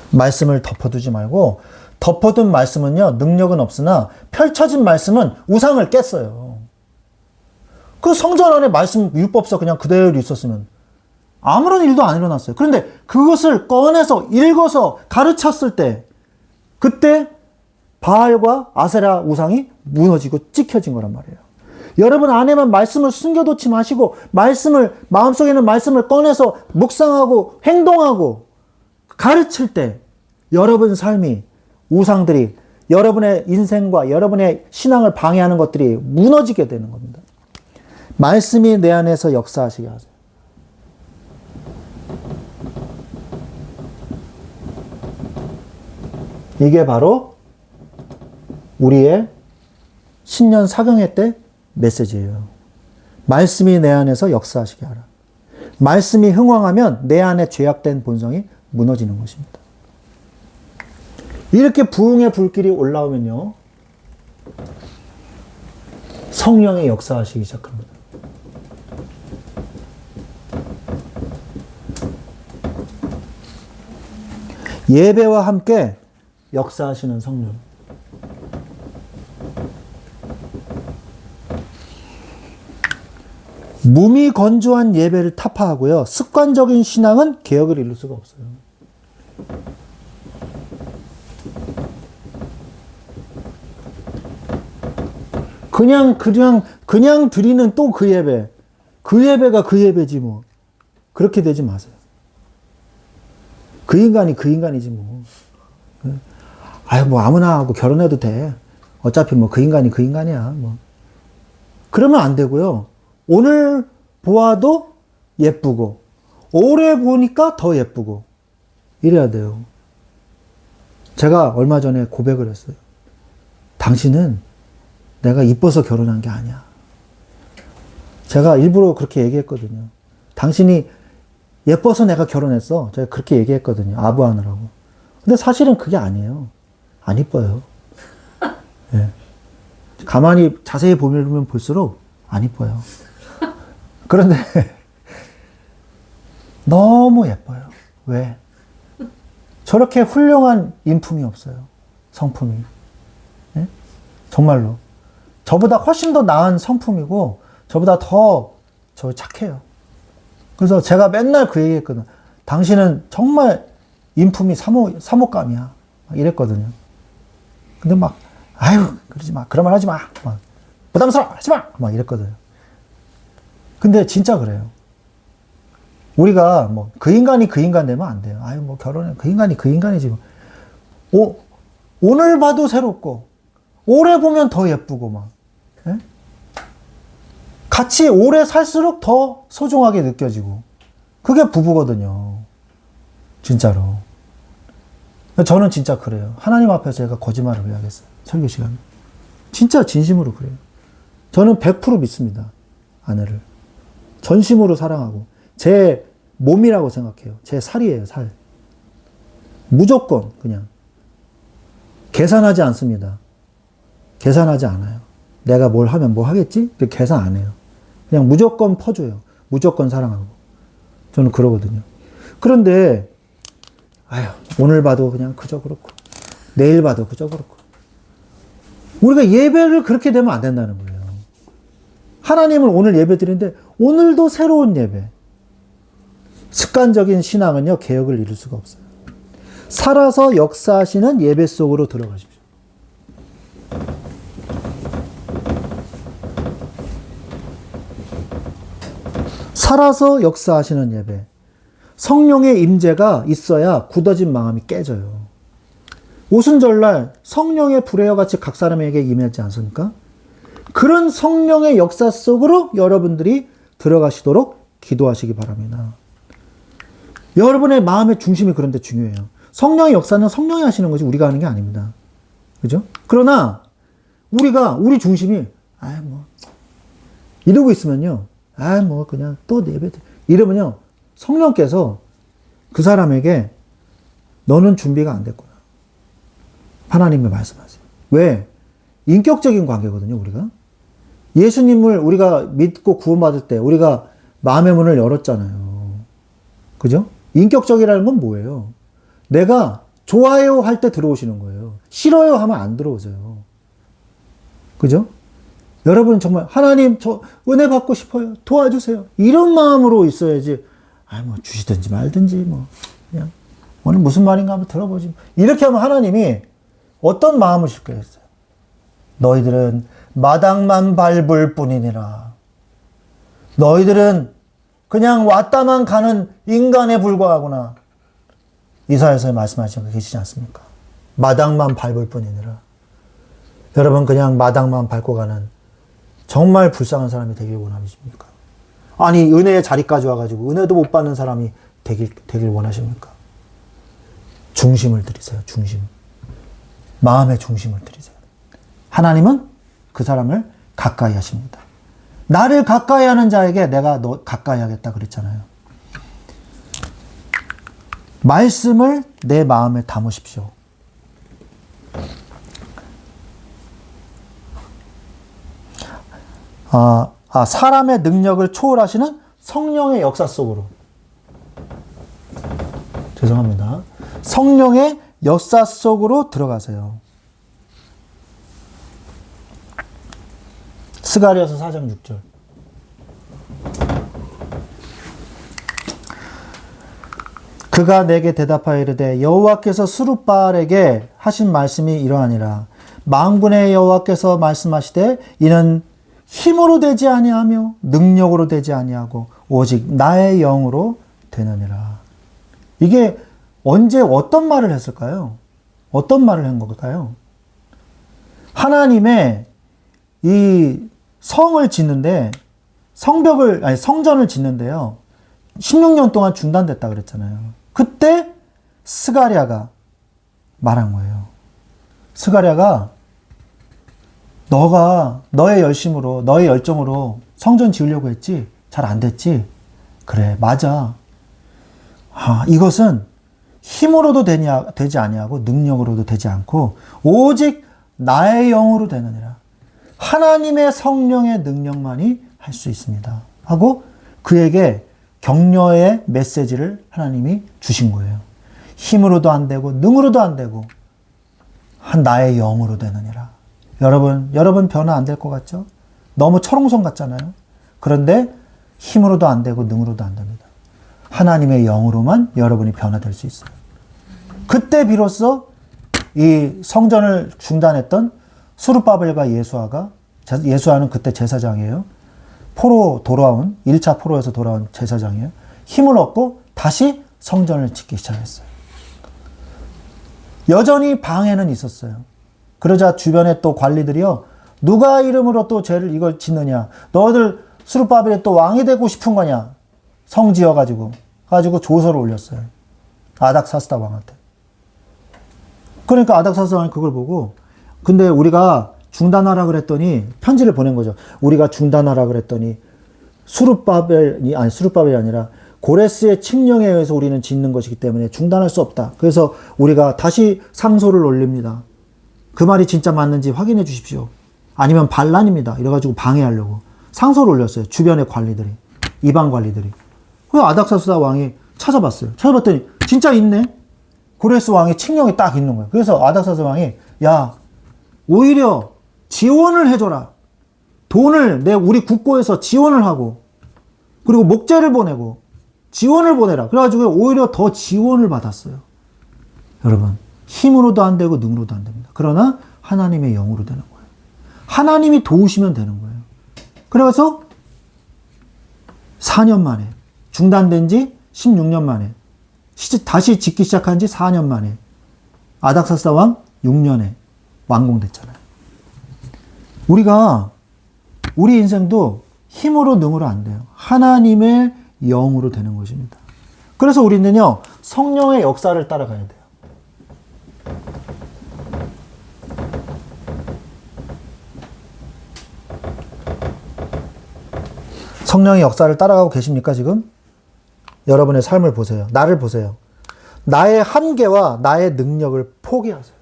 말씀을 덮어두지 말고, 덮어둔 말씀은요, 능력은 없으나 펼쳐진 말씀은 우상을 깼어요. 그 성전 안에 말씀, 율법서 그냥 그대로 있었으면 아무런 일도 안 일어났어요. 그런데 그것을 꺼내서 읽어서 가르쳤을 때, 그때 바알과 아세라 우상이 무너지고 찍혀진 거란 말이에요. 여러분 안에만 말씀을 숨겨놓지 마시고, 마음속에 있는 말씀을 꺼내서 묵상하고 행동하고 가르칠 때 여러분 삶이, 우상들이 여러분의 인생과 여러분의 신앙을 방해하는 것들이 무너지게 되는 겁니다. 말씀이 내 안에서 역사하시게 하세요. 이게 바로 우리의 신년 사경회 때 메시지예요. 말씀이 내 안에서 역사하시게 하라. 말씀이 흥왕하면 내 안에 죄악된 본성이 무너지는 것입니다. 이렇게 부흥의 불길이 올라오면요, 성령의 역사하시기 시작합니다. 예배와 함께 역사하시는 성령. 몸이 건조한 예배를 타파하고요, 습관적인 신앙은 개혁을 이룰 수가 없어요. 그냥 드리는 또 그 예배. 그 예배가 그 예배지 뭐. 그렇게 되지 마세요. 그 인간이 그 인간이지 뭐. 뭐 아무나 하고 결혼해도 돼. 어차피 뭐 그 인간이 그 인간이야. 뭐. 그러면 안 되고요. 오늘 보아도 예쁘고, 오래 보니까 더 예쁘고, 이래야 돼요. 제가 얼마 전에 고백을 했어요. 당신은 내가 이뻐서 결혼한 게 아니야. 제가 일부러 그렇게 얘기했거든요. 당신이 예뻐서 내가 결혼했어. 제가 그렇게 얘기했거든요. 아부하느라고. 근데 사실은 그게 아니에요. 안 이뻐요. 예. 가만히 자세히 보면 볼수록 안 이뻐요. 그런데 너무 예뻐요. 왜? 저렇게 훌륭한 인품이 없어요. 성품이. 예? 정말로. 저보다 훨씬 더 나은 성품이고, 저보다 더 착해요. 그래서 제가 맨날 그 얘기 했거든. 당신은 정말 인품이 사모감이야. 이랬거든요. 근데 그러지 마. 그런 말 하지 마. 부담스러워. 하지 마. 이랬거든요. 근데 진짜 그래요. 우리가 그 인간이 그 인간 되면 안 돼요. 결혼해. 그 인간이 그 인간이지. 오늘 봐도 새롭고, 오래 보면 더 예쁘고, 예? 같이 오래 살수록 더 소중하게 느껴지고. 그게 부부거든요. 진짜로. 저는 진짜 그래요. 하나님 앞에서 제가 거짓말을 왜 하겠어요. 설교 시간에. 진짜 진심으로 그래요. 저는 100% 믿습니다. 아내를. 전심으로 사랑하고. 제 몸이라고 생각해요. 제 살이에요, 살. 무조건 그냥. 계산하지 않습니다. 계산하지 않아요. 내가 뭘 하면 뭐 하겠지? 계산 안 해요. 그냥 무조건 퍼줘요. 무조건 사랑하고. 저는 그러거든요. 그런데, 오늘 봐도 그냥 그저 그렇고, 내일 봐도 그저 그렇고. 우리가 예배를 그렇게 되면 안 된다는 거예요. 하나님을 오늘 예배 드리는데, 오늘도 새로운 예배. 습관적인 신앙은요, 개혁을 이룰 수가 없어요. 살아서 역사하시는 예배 속으로 들어가십시오. 살아서 역사하시는 예배. 성령의 임재가 있어야 굳어진 마음이 깨져요. 오순절날 성령의 불의와 같이 각 사람에게 임하지 않습니까? 그런 성령의 역사 속으로 여러분들이 들어가시도록 기도하시기 바랍니다. 여러분의 마음의 중심이 그런데 중요해요. 성령의 역사는 성령이 하시는 거지 우리가 하는 게 아닙니다. 그죠? 그러나 우리 중심이 이러고 있으면요. 그냥 또 예배 이러면요. 성령께서 그 사람에게 너는 준비가 안 됐구나. 하나님이 말씀하세요. 왜? 인격적인 관계거든요, 우리가. 예수님을 우리가 믿고 구원받을 때 우리가 마음의 문을 열었잖아요. 그죠? 인격적이라는 건 뭐예요? 내가 좋아요 할 때 들어오시는 거예요. 싫어요 하면 안 들어오세요. 그죠? 여러분 정말 하나님 저 은혜 받고 싶어요. 도와주세요. 이런 마음으로 있어야지. 주시든지 말든지 그냥 오늘 무슨 말인가 한번 들어보지. 이렇게 하면 하나님이 어떤 마음을 실 거였어요? 너희들은 마당만 밟을 뿐이니라. 너희들은 그냥 왔다만 가는 인간에 불과하구나. 이사야서에 말씀하신 거 계시지 않습니까? 마당만 밟을 뿐이니라. 여러분 그냥 마당만 밟고 가는 정말 불쌍한 사람이 되길 원하십니까? 아니 은혜의 자리까지 와가지고 은혜도 못 받는 사람이 되길 원하십니까? 중심을 들이세요. 중심. 마음의 중심을 들이세요. 하나님은 그 사람을 가까이 하십니다. 나를 가까이 하는 자에게 내가 너 가까이 하겠다 그랬잖아요. 말씀을 내 마음에 담으십시오. 사람의 능력을 초월하시는 성령의 역사 속으로. 죄송합니다. 성령의 역사 속으로 들어가세요. 스가랴서 4장 6절. 그가 내게 대답하여 이르되 여호와께서 스룹바알에게 하신 말씀이 이러하니라. 만군의 여호와께서 말씀하시되 이는 힘으로 되지 아니하며 능력으로 되지 아니하고 오직 나의 영으로 되느니라. 이게 언제 어떤 말을 했을까요? 어떤 말을 한 걸까요? 하나님의 이 성을 짓는데 성전을 짓는데요. 16년 동안 중단됐다 그랬잖아요. 그때 스가랴가 말한 거예요. 스가랴가 너가 너의 열심으로 너의 열정으로 성전 지으려고 했지? 잘 안 됐지? 그래 맞아. 이것은 힘으로도 되지 아니하고 능력으로도 되지 않고 오직 나의 영으로 되느니라. 하나님의 성령의 능력만이 할 수 있습니다. 하고 그에게 격려의 메시지를 하나님이 주신 거예요. 힘으로도 안 되고 능으로도 안 되고 나의 영으로 되느니라. 여러분 변화 안 될 것 같죠? 너무 철옹성 같잖아요. 그런데 힘으로도 안 되고 능으로도 안 됩니다. 하나님의 영으로만 여러분이 변화될 수 있어요. 그때 비로소 이 성전을 중단했던 스룹바벨과 예수아는 그때 제사장이에요. 1차 포로에서 돌아온 제사장이에요. 힘을 얻고 다시 성전을 짓기 시작했어요. 여전히 방해는 있었어요. 그러자 주변에 또 관리들이요. 누가 이름으로 또 이걸 짓느냐. 너희들 스룹바벨이 또 왕이 되고 싶은 거냐. 성 지어가지고 조서를 올렸어요. 아닥사스다 왕한테. 그러니까 아닥사스다 왕이 그걸 보고 근데 우리가 중단하라 그랬더니 편지를 보낸 거죠. 우리가 중단하라 그랬더니 수룹바벨이 아니라 고레스의 칙령에 의해서 우리는 짓는 것이기 때문에 중단할 수 없다. 그래서 우리가 다시 상소를 올립니다. 그 말이 진짜 맞는지 확인해 주십시오. 아니면 반란입니다. 이래가지고 방해하려고 상소를 올렸어요. 주변의 관리들이, 이방 관리들이. 그 아닥사스다 왕이 찾아봤어요. 찾아봤더니 진짜 있네. 고레스 왕의 칙령이 딱 있는 거예요. 그래서 아닥사스 왕이 야, 오히려 지원을 해줘라. 돈을 우리 국고에서 지원을 하고 그리고 목재를 보내고 지원을 보내라. 그래가지고 오히려 더 지원을 받았어요. 여러분, 힘으로도 안 되고 능으로도 안 됩니다. 그러나 하나님의 영으로 되는 거예요. 하나님이 도우시면 되는 거예요. 그래서 4년 만에 중단된 지 16년 만에 다시 짓기 시작한 지 4년 만에 아닥사스다 왕 6년에 완공됐잖아요. 우리 인생도 힘으로 능으로 안 돼요. 하나님의 영으로 되는 것입니다. 그래서 우리는요, 성령의 역사를 따라가야 돼요. 성령의 역사를 따라가고 계십니까, 지금? 여러분의 삶을 보세요. 나를 보세요. 나의 한계와 나의 능력을 포기하세요.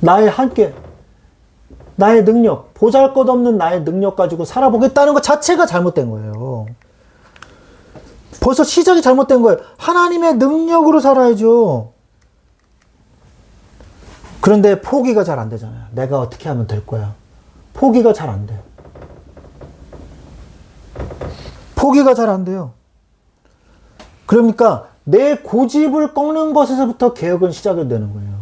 나의 한계, 나의 능력, 보잘것없는 나의 능력 가지고 살아보겠다는 것 자체가 잘못된 거예요. 벌써 시작이 잘못된 거예요. 하나님의 능력으로 살아야죠. 그런데 포기가 잘 안 되잖아요. 내가 어떻게 하면 될 거야. 포기가 잘 안 돼요. 포기가 잘 안 돼요. 그러니까 내 고집을 꺾는 것에서부터 개혁은 시작이 되는 거예요.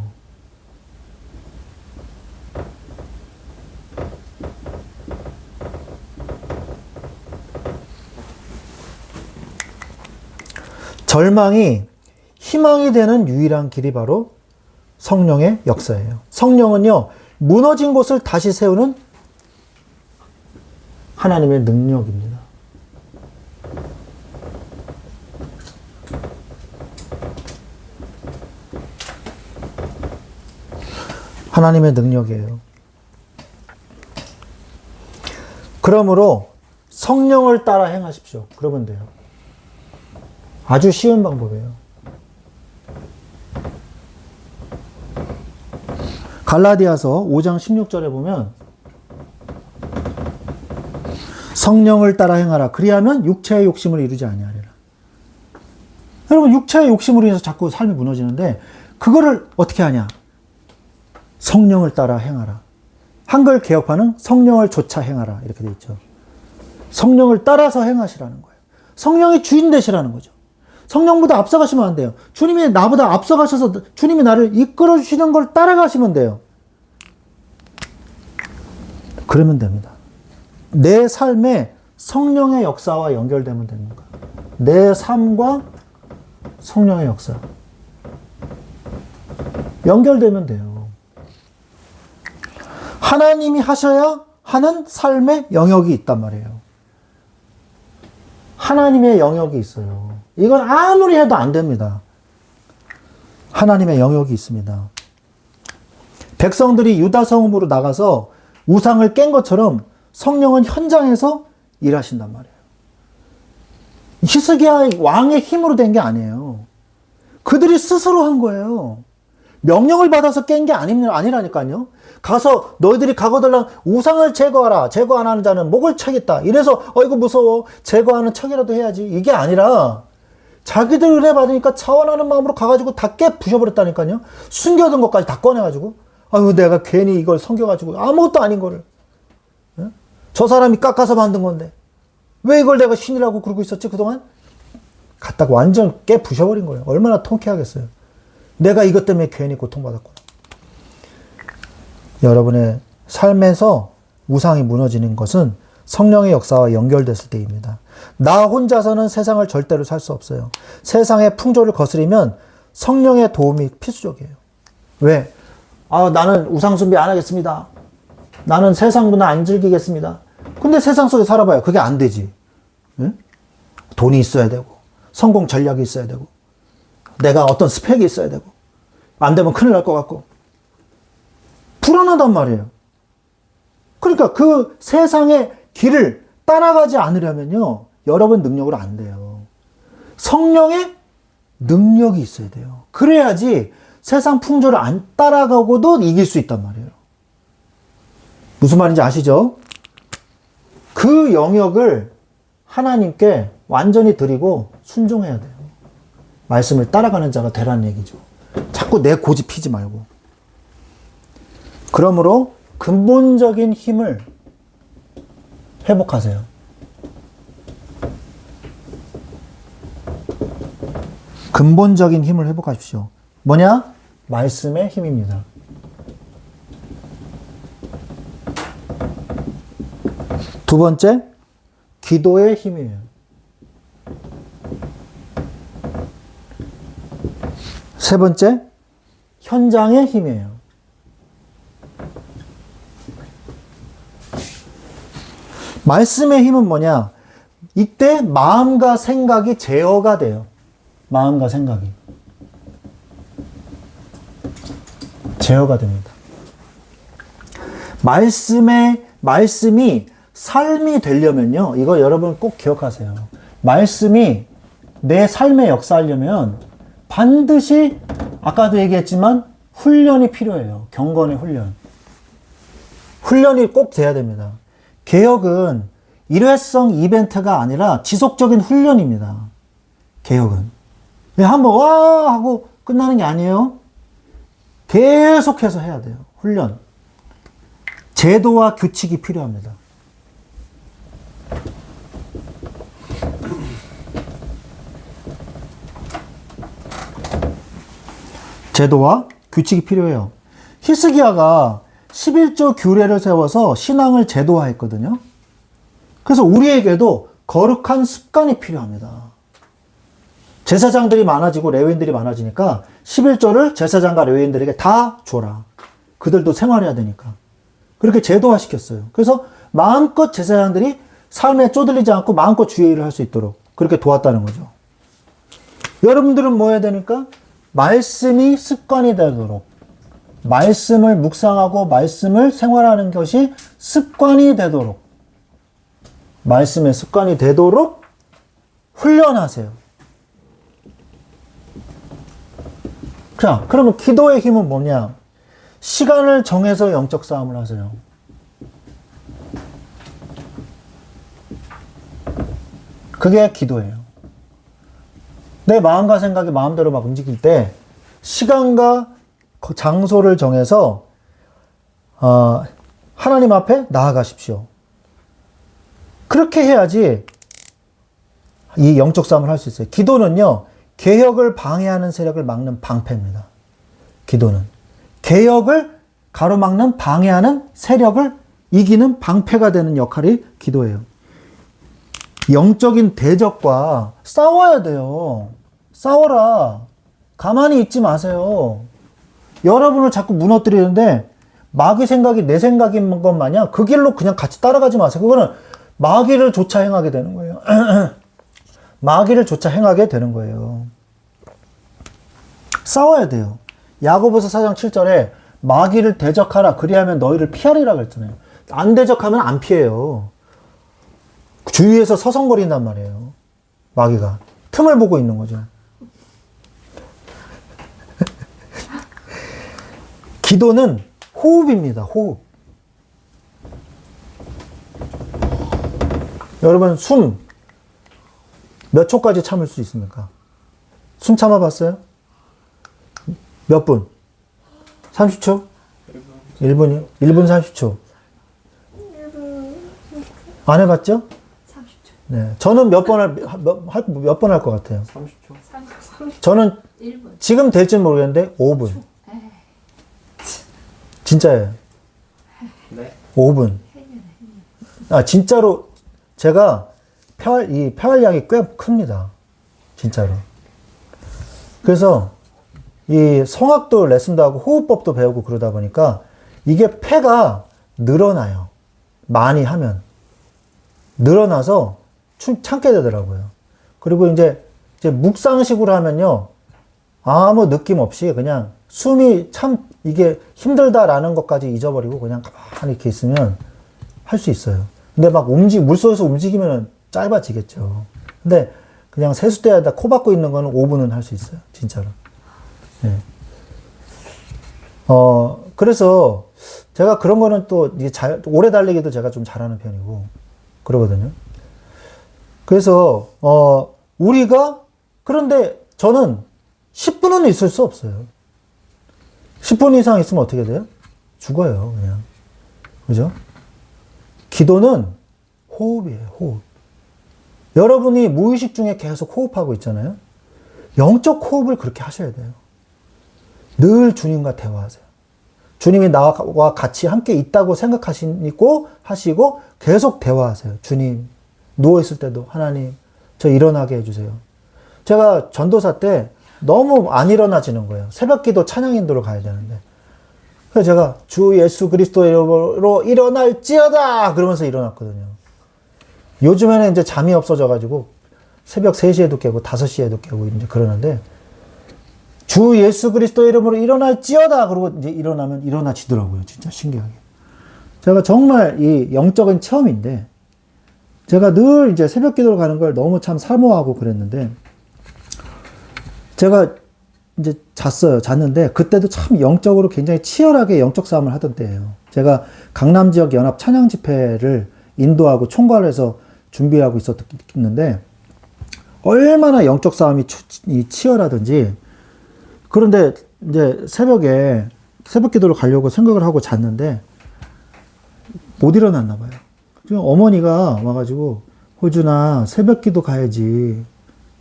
절망이 희망이 되는 유일한 길이 바로 성령의 역사예요. 성령은요, 무너진 곳을 다시 세우는 하나님의 능력입니다. 하나님의 능력이에요. 그러므로 성령을 따라 행하십시오. 그러면 돼요. 아주 쉬운 방법이에요. 갈라디아서 5장 16절에 보면 성령을 따라 행하라. 그리하면 육체의 욕심을 이루지 아니하리라. 여러분, 육체의 욕심으로 인해서 자꾸 삶이 무너지는데 그거를 어떻게 하냐? 성령을 따라 행하라. 한글 개혁판은 성령을 좇아 행하라. 이렇게 되어 있죠. 성령을 따라서 행하시라는 거예요. 성령이 주인 되시라는 거죠. 성령보다 앞서가시면 안 돼요. 주님이 나보다 앞서가셔서 주님이 나를 이끌어 주시는 걸 따라가시면 돼요. 그러면 됩니다. 내 삶에 성령의 역사와 연결되면 됩니다. 내 삶과 성령의 역사 연결되면 돼요. 하나님이 하셔야 하는 삶의 영역이 있단 말이에요. 하나님의 영역이 있어요. 이건 아무리 해도 안 됩니다. 하나님의 영역이 있습니다. 백성들이 유다 성읍으로 나가서 우상을 깬 것처럼 성령은 현장에서 일하신단 말이에요. 히스기야 왕의 힘으로 된 게 아니에요. 그들이 스스로 한 거예요. 명령을 받아서 깬 게 아니라니까요. 가서 너희들이 가거들랑 우상을 제거하라. 제거 안 하는 자는 목을 쳐겠다. 이래서 이거 무서워. 제거하는 척이라도 해야지. 이게 아니라 자기들 은혜 받으니까 차원하는 마음으로 가가지고 다 깨 부셔버렸다니까요. 숨겨둔 것까지 다 꺼내가지고 아유 내가 괜히 이걸 섬겨가지고 아무것도 아닌 거를 저 사람이 깎아서 만든 건데 왜 이걸 내가 신이라고 그러고 있었지 그동안? 갖다가 완전 깨 부셔버린 거예요. 얼마나 통쾌하겠어요. 내가 이것 때문에 괜히 고통받았구나. 여러분의 삶에서 우상이 무너지는 것은 성령의 역사와 연결됐을 때입니다. 나 혼자서는 세상을 절대로 살 수 없어요. 세상의 풍조를 거스리면 성령의 도움이 필수적이에요. 왜? 나는 우상 숭배 안 하겠습니다. 나는 세상 문화 안 즐기겠습니다. 근데 세상 속에 살아봐요. 그게 안 되지. 응? 돈이 있어야 되고 성공 전략이 있어야 되고 내가 어떤 스펙이 있어야 되고 안 되면 큰일 날 것 같고 불안하단 말이에요. 그러니까 그 세상의 길을 따라가지 않으려면요, 여러분 능력으로 안 돼요. 성령의 능력이 있어야 돼요. 그래야지 세상 풍조를 안 따라가고도 이길 수 있단 말이에요. 무슨 말인지 아시죠? 그 영역을 하나님께 완전히 드리고 순종해야 돼요. 말씀을 따라가는 자가 되라는 얘기죠. 자꾸 내 고집 피지 말고. 그러므로 근본적인 힘을 회복하세요. 근본적인 힘을 회복하십시오. 뭐냐? 말씀의 힘입니다. 두 번째, 기도의 힘이에요. 세 번째, 현장의 힘이에요. 말씀의 힘은 뭐냐? 이때 마음과 생각이 제어가 돼요. 마음과 생각이. 제어가 됩니다. 말씀이 삶이 되려면요. 이거 여러분 꼭 기억하세요. 말씀이 내 삶에 역사하려면 반드시 아까도 얘기했지만 훈련이 필요해요. 경건의 훈련. 훈련이 꼭 돼야 됩니다. 개혁은 일회성 이벤트가 아니라 지속적인 훈련입니다. 개혁은. 한번 와 하고 끝나는 게 아니에요. 계속해서 해야 돼요. 훈련. 제도와 규칙이 필요합니다. 제도와 규칙이 필요해요. 히스기야가 11조 규례를 세워서 신앙을 제도화했거든요. 그래서 우리에게도 거룩한 습관이 필요합니다. 제사장들이 많아지고 레위인들이 많아지니까 11조를 제사장과 레위인들에게 다 줘라. 그들도 생활해야 되니까. 그렇게 제도화시켰어요. 그래서 마음껏 제사장들이 삶에 쪼들리지 않고 마음껏 주의 일을 할 수 있도록 그렇게 도왔다는 거죠. 여러분들은 뭐 해야 되니까? 말씀이 습관이 되도록, 말씀을 묵상하고 말씀을 생활하는 것이 습관이 되도록, 말씀의 습관이 되도록 훈련하세요. 자, 그러면 기도의 힘은 뭐냐? 시간을 정해서 영적 싸움을 하세요. 그게 기도예요. 내 마음과 생각이 마음대로 막 움직일 때 시간과 장소를 정해서 하나님 앞에 나아가십시오. 그렇게 해야지 이 영적 싸움을 할 수 있어요. 기도는요, 개혁을 방해하는 세력을 막는 방패입니다. 기도는. 개혁을 가로막는 방해하는 세력을 이기는 방패가 되는 역할이 기도예요. 영적인 대적과 싸워야 돼요. 싸워라. 가만히 있지 마세요. 여러분을 자꾸 무너뜨리는데 마귀 생각이 내 생각인 것 마냥 그 길로 그냥 같이 따라가지 마세요. 그거는 마귀를 조차 행하게 되는 거예요. 마귀를 조차 행하게 되는 거예요. 싸워야 돼요. 야고보서 4장 7절에 마귀를 대적하라. 그리하면 너희를 피하리라 그랬잖아요. 안 대적하면 안 피해요. 주위에서 서성거린단 말이에요. 마귀가. 틈을 보고 있는 거죠. 기도는 호흡입니다. 호흡. 여러분 숨 몇 초까지 참을 수 있습니까? 숨 참아봤어요? 몇 분? 30초? 1분이요? 1분 30초. 안 해봤죠? 30초. 네. 저는 몇 번 할 것 같아요. 30초. 저는 1분. 지금 될지는 모르겠는데 5분. 진짜예요. 네. 5분. 아, 진짜로 제가 이 폐활량이 꽤 큽니다. 진짜로. 그래서 이 성악도 레슨도 하고 호흡법도 배우고 그러다 보니까 이게 폐가 늘어나요. 많이 하면. 늘어나서 참게 되더라고요. 그리고 이제 묵상식으로 하면요. 아무 느낌 없이 그냥 숨이 참 이게 힘들다라는 것까지 잊어버리고 그냥 가만히 이렇게 있으면 할 수 있어요. 근데 막 물속에서 움직이면 짧아지겠죠. 근데 그냥 세수대에다 코 박고 있는 거는 5분은 할 수 있어요. 진짜로. 네. 그래서 제가 그런 거는 또 이게 오래 달리기도 제가 좀 잘하는 편이고 그러거든요. 그래서 우리가 그런데 저는 10분은 있을 수 없어요. 10분 이상 있으면 어떻게 돼요? 죽어요, 그냥. 그죠? 기도는 호흡이에요, 호흡. 여러분이 무의식 중에 계속 호흡하고 있잖아요. 영적 호흡을 그렇게 하셔야 돼요. 늘 주님과 대화하세요. 주님이 나와 같이 함께 있다고 생각하시고 하시고 계속 대화하세요. 주님, 누워있을 때도 하나님, 저 일어나게 해주세요. 제가 전도사 때 너무 안 일어나지는 거예요. 새벽기도 찬양인도로 가야 되는데. 그래서 제가 주 예수 그리스도의 이름으로 일어날지어다! 그러면서 일어났거든요. 요즘에는 이제 잠이 없어져가지고 새벽 3시에도 깨고 5시에도 깨고 이제 그러는데 주 예수 그리스도의 이름으로 일어날지어다! 그러고 이제 일어나면 일어나지더라고요. 진짜 신기하게. 제가 정말 이 영적인 체험인데 제가 늘 이제 새벽 기도를 가는 걸 너무 참 사모하고 그랬는데 제가 이제 잤는데 그때도 참 영적으로 굉장히 치열하게 영적 싸움을 하던 때예요. 제가 강남 지역 연합 찬양 집회를 인도하고 총괄해서 준비하고 있었는데 얼마나 영적 싸움이 치열하든지 그런데 이제 새벽에 새벽 기도를 가려고 생각을 하고 잤는데 못 일어났나 봐요. 지금 어머니가 와가지고 호준아 새벽 기도 가야지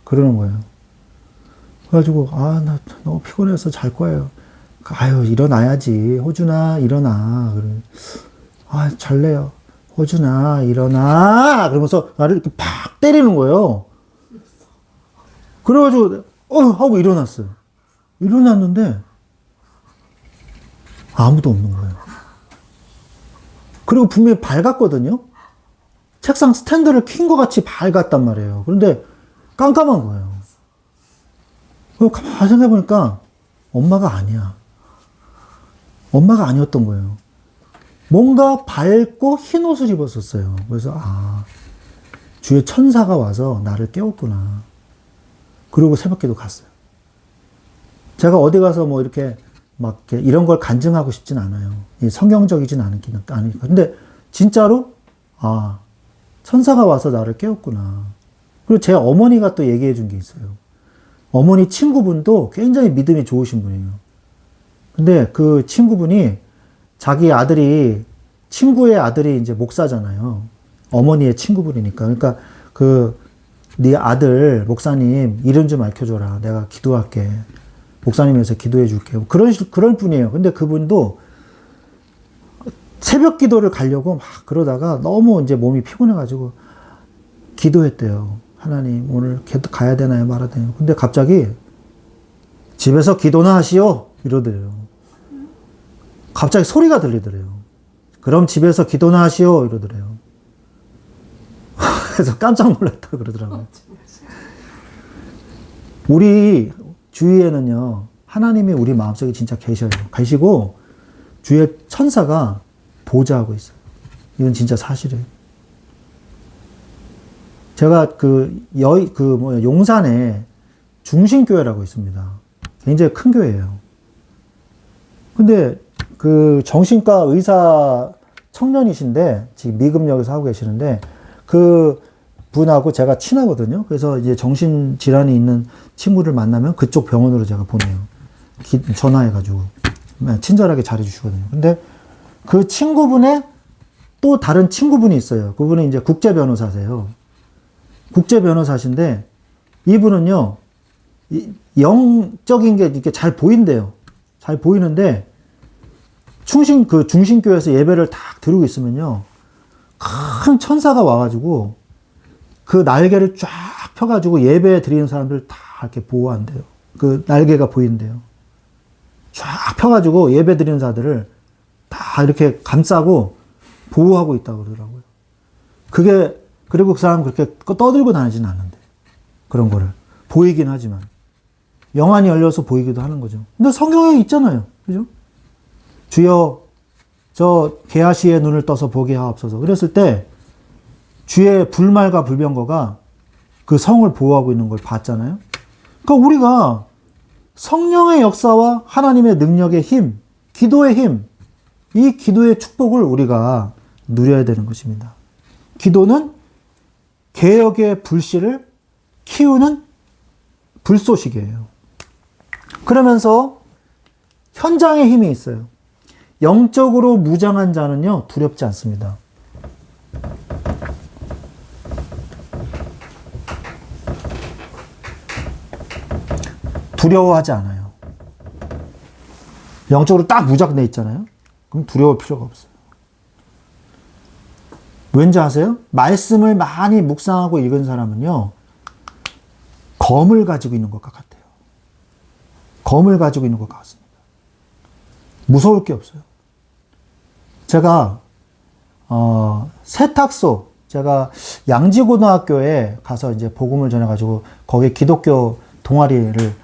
그러는 거예요. 그래가지고 나 너무 피곤해서 잘 거예요. 아유 일어나야지 호준아 일어나. 그래. 잘래요. 호준아 일어나. 그러면서 나를 이렇게 팍 때리는 거예요. 그래가지고 하고 일어났어요. 일어났는데 아무도 없는 거예요. 그리고 분명히 밝았거든요. 책상 스탠드를 킨 것 같이 밝았단 말이에요. 그런데 깜깜한 거예요. 그리고 가만히 생각해보니까 엄마가 아니야. 엄마가 아니었던 거예요. 뭔가 밝고 흰 옷을 입었었어요. 그래서 주의 천사가 와서 나를 깨웠구나. 그리고 새벽기도 갔어요. 제가 어디 가서 뭐 이렇게 막 이런 걸 간증하고 싶진 않아요. 성경적이진 않으니까. 근데 진짜로 천사가 와서 나를 깨웠구나. 그리고 제 어머니가 또 얘기해 준 게 있어요. 어머니 친구분도 굉장히 믿음이 좋으신 분이에요. 근데 그 친구분이 자기 친구의 아들이 이제 목사잖아요. 어머니의 친구분이니까. 그러니까 네 아들 목사님 이름 좀 알려줘라. 내가 기도할게. 목사님에서 기도해 줄게. 그런 분이에요. 근데 그분도 새벽 기도를 가려고 막 그러다가 너무 이제 몸이 피곤해가지고 기도했대요. 하나님, 오늘 가야 되나요? 말아야 되나요? 근데 갑자기 집에서 기도나 하시오. 이러더래요. 갑자기 소리가 들리더래요. 그럼 집에서 기도나 하시오. 이러더래요. 그래서 깜짝 놀랐다 그러더라고요. 우리 주위에는요, 하나님이 우리 마음속에 진짜 계시고, 주위에 천사가 보좌하고 있어요. 이건 진짜 사실이에요. 제가 용산에 중심교회라고 있습니다. 굉장히 큰 교회예요. 근데 정신과 의사 청년이신데, 지금 미금역에서 하고 계시는데, 그 분하고 제가 친하거든요. 그래서 이제 정신질환이 있는 친구를 만나면 그쪽 병원으로 제가 보내요. 전화해가지고. 친절하게 잘해주시거든요. 근데 그 친구분의 또 다른 친구분이 있어요. 그분은 이제 국제 변호사세요. 국제 변호사신데, 이분은요, 영적인 게 이렇게 잘 보인대요. 잘 보이는데, 중심교회에서 예배를 딱 드리고 있으면요, 큰 천사가 와가지고, 그 날개를 쫙 펴가지고 예배 드리는 사람들 다 이렇게 보호한대요. 그 날개가 보인대요. 쫙 펴가지고 예배 드리는 사람들을 다 이렇게 감싸고 보호하고 있다고 그러더라고요. 그리고 그 사람은 그렇게 떠들고 다니진 않는데. 그런 거를. 보이긴 하지만. 영안이 열려서 보이기도 하는 거죠. 근데 성경에 있잖아요. 그죠? 주여 저 게하시의 눈을 떠서 보게 하옵소서. 그랬을 때 주의 불말과 불병거가 그 성을 보호하고 있는 걸 봤잖아요. 그러니까 우리가 성령의 역사와 하나님의 능력의 힘, 기도의 힘, 이 기도의 축복을 우리가 누려야 되는 것입니다. 기도는 개혁의 불씨를 키우는 불쏘시개예요. 그러면서 현장의 힘이 있어요. 영적으로 무장한 자는요, 두렵지 않습니다. 두려워하지 않아요. 영적으로 딱 무장돼 있잖아요. 그럼 두려울 필요가 없어요. 왠지 아세요? 말씀을 많이 묵상하고 읽은 사람은요, 검을 가지고 있는 것 같아요. 검을 가지고 있는 것 같습니다. 무서울 게 없어요. 제가 세탁소, 제가 양지고등학교에 가서 이제 복음을 전해가지고 거기에 기독교 동아리를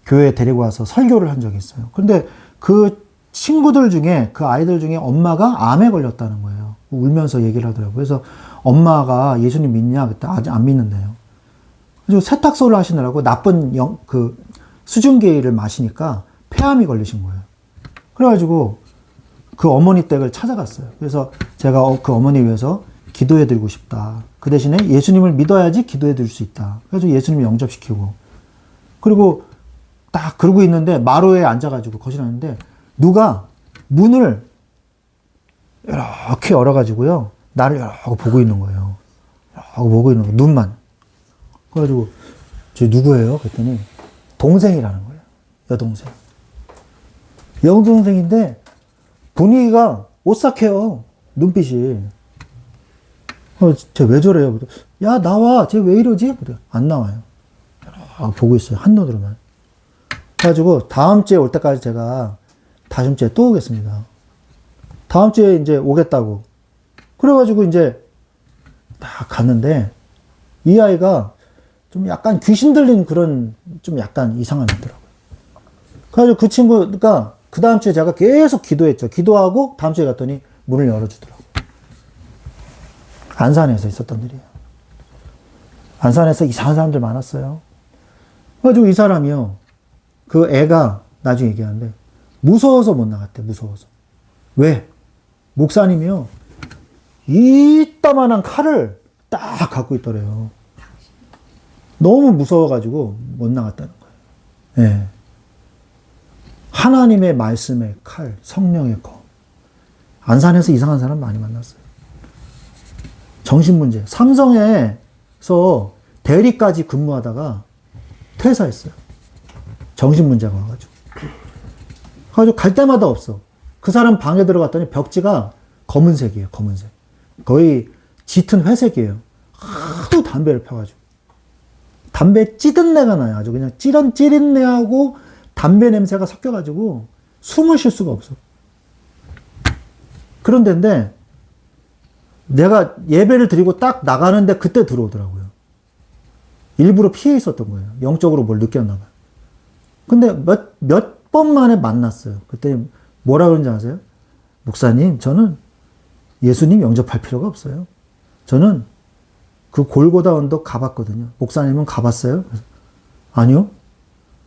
교회에 데리고 와서 설교를 한 적이 있어요. 그런데 그 친구들 중에, 그 아이들 중에 엄마가 암에 걸렸다는 거예요. 울면서 얘기를 하더라고요. 그래서 엄마가 예수님 믿냐? 그때 아직 안 믿는데요. 그래서 세탁소를 하시느라고 나쁜 수증기를 마시니까 폐암이 걸리신 거예요. 그래가지고 그 어머니 댁을 찾아갔어요. 그래서 제가 그 어머니 위해서 기도해 드리고 싶다. 그 대신에 예수님을 믿어야지 기도해 드릴 수 있다. 그래서 예수님 영접시키고. 그리고 딱 그러고 있는데 마루에 앉아가지고 거실하는데 누가 문을 이렇게 열어가지고요. 나를 이렇게 보고 있는 거예요. 이렇게 보고 있는 거예요. 눈만. 그래가지고 저 누구예요? 그랬더니 동생이라는 거예요. 여동생. 여동생인데 분위기가 오싹해요. 눈빛이. 쟤 왜 저래요? 야 나와. 쟤 왜 이러지? 그래. 안 나와요. 보고 있어요. 한눈으로만. 그래가지고 다음 주에 올 때까지 제가 다음 주에 또 오겠습니다. 다음 주에 이제 오겠다고. 그래가지고 이제 딱 갔는데 이 아이가 좀 약간 귀신 들린 그런 좀 약간 이상한 애더라고요. 그래가지고 그 친구가 그 다음 주에 제가 계속 기도했죠. 기도하고 다음 주에 갔더니 문을 열어주더라고요. 안산에서 있었던 일이에요. 안산에서 이상한 사람들 많았어요. 그래가지고 이 사람이요. 그 애가 나중에 얘기하는데 무서워서 못 나갔대. 무서워서. 왜? 목사님이요. 이따만한 칼을 딱 갖고 있더래요. 너무 무서워가지고 못 나갔다는 거예요. 예. 하나님의 말씀의 칼, 성령의 검. 안산에서 이상한 사람 많이 만났어요. 정신문제. 삼성에서 대리까지 근무하다가 퇴사했어요. 정신문제가 와가지고. 그래가지고 갈 때마다 없어. 그 사람 방에 들어갔더니 벽지가 검은색이에요. 검은색. 거의 짙은 회색이에요. 하도 담배를 펴가지고. 담배 찌든 내가 나요. 아주 그냥 찌린 내하고 담배 냄새가 섞여가지고 숨을 쉴 수가 없어. 그런 데인데 내가 예배를 드리고 딱 나가는데 그때 들어오더라고요. 일부러 피해 있었던 거예요. 영적으로 뭘 느꼈나 봐요. 근데 몇 번 만에 만났어요. 그때 뭐라 그런지 아세요? 목사님, 저는 예수님 영접할 필요가 없어요. 저는 그 골고다 언덕 가봤거든요. 목사님은 가봤어요? 그래서, 아니요.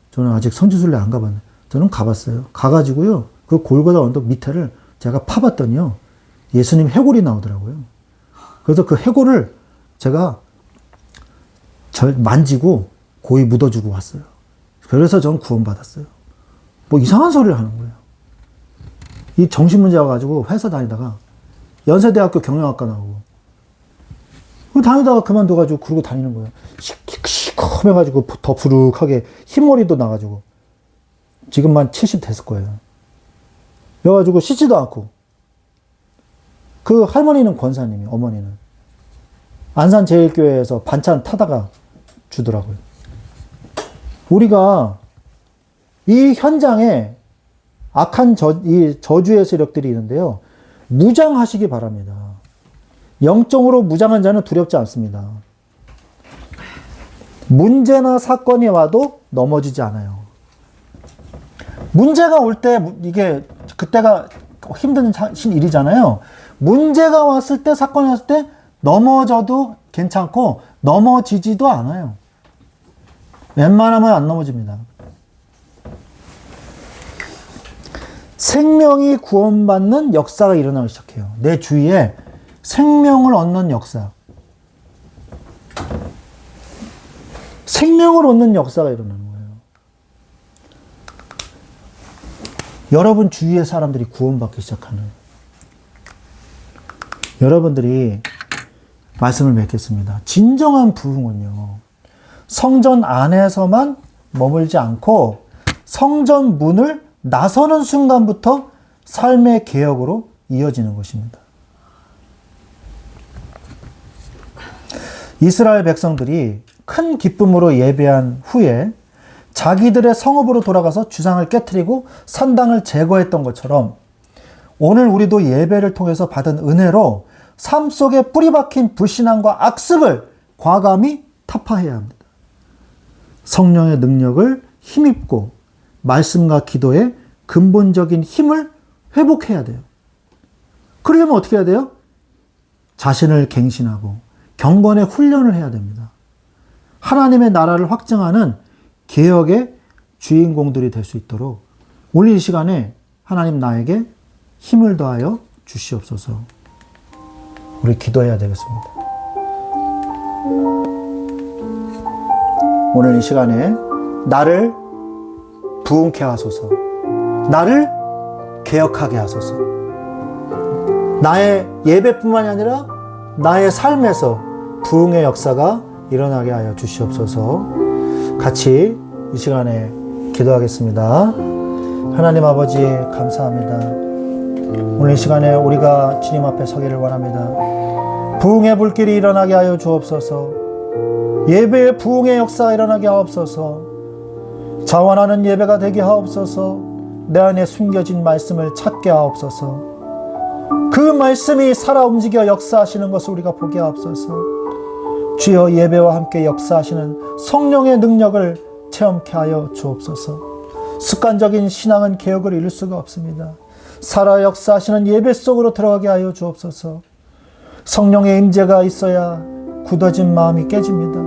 저는 아직 성지순례 안 가봤네. 저는 가봤어요. 가가지고요. 그 골고다 언덕 밑에를 제가 파봤더니요. 예수님 해골이 나오더라고요. 그래서 그 해골을 제가 만지고 고이 묻어주고 왔어요. 그래서 전 구원받았어요. 뭐 이상한 소리를 하는 거예요. 이 정신문제 와가지고 회사 다니다가 연세대학교 경영학과 나오고 다니다가 그만둬가지고 그러고 다니는 거예요. 시커매가지고 더 부룩하게 흰머리도 나가지고 지금만 70 됐을 거예요. 그래가지고 씻지도 않고 그 할머니는 권사님이 어머니는 안산제일교회에서 반찬 타다가 주더라고요. 우리가 이 현장에 악한 이 저주의 세력들이 있는데요. 무장하시기 바랍니다. 영적으로 무장한 자는 두렵지 않습니다. 문제나 사건이 와도 넘어지지 않아요. 문제가 올 때 이게 그때가 힘든 일이잖아요. 문제가 왔을 때, 사건이 왔을 때 넘어져도 괜찮고 넘어지지도 않아요. 웬만하면 안 넘어집니다. 생명이 구원받는 역사가 일어나기 시작해요. 내 주위에 생명을 얻는 역사. 생명을 얻는 역사가 일어나는 거예요. 여러분 주위의 사람들이 구원받기 시작하는. 여러분들이 말씀을 맺겠습니다. 진정한 부흥은요, 성전 안에서만 머물지 않고 성전 문을 나서는 순간부터 삶의 개혁으로 이어지는 것입니다. 이스라엘 백성들이 큰 기쁨으로 예배한 후에 자기들의 성읍으로 돌아가서 주상을 깨트리고 산당을 제거했던 것처럼 오늘 우리도 예배를 통해서 받은 은혜로 삶 속에 뿌리 박힌 불신앙과 악습을 과감히 타파해야 합니다. 성령의 능력을 힘입고 말씀과 기도의 근본적인 힘을 회복해야 돼요. 그러려면 어떻게 해야 돼요? 자신을 갱신하고 경건의 훈련을 해야 됩니다. 하나님의 나라를 확증하는 개혁의 주인공들이 될 수 있도록 오늘 이 시간에 하나님 나에게 힘을 더하여 주시옵소서. 우리 기도해야 되겠습니다. 오늘 이 시간에 나를 부흥케 하소서. 나를 개혁하게 하소서. 나의 예배뿐만이 아니라 나의 삶에서 부흥의 역사가 일어나게 하여 주시옵소서. 같이 이 시간에 기도하겠습니다. 하나님 아버지 감사합니다. 오늘 이 시간에 우리가 주님 앞에 서기를 원합니다. 부흥의 불길이 일어나게 하여 주옵소서. 예배의 부흥의 역사가 일어나게 하옵소서. 자원하는 예배가 되게 하옵소서. 내 안에 숨겨진 말씀을 찾게 하옵소서. 그 말씀이 살아 움직여 역사하시는 것을 우리가 보게 하옵소서. 주여 예배와 함께 역사하시는 성령의 능력을 체험케 하여 주옵소서. 습관적인 신앙은 개혁을 이룰 수가 없습니다. 살아 역사하시는 예배 속으로 들어가게 하여 주옵소서. 성령의 임재가 있어야 굳어진 마음이 깨집니다.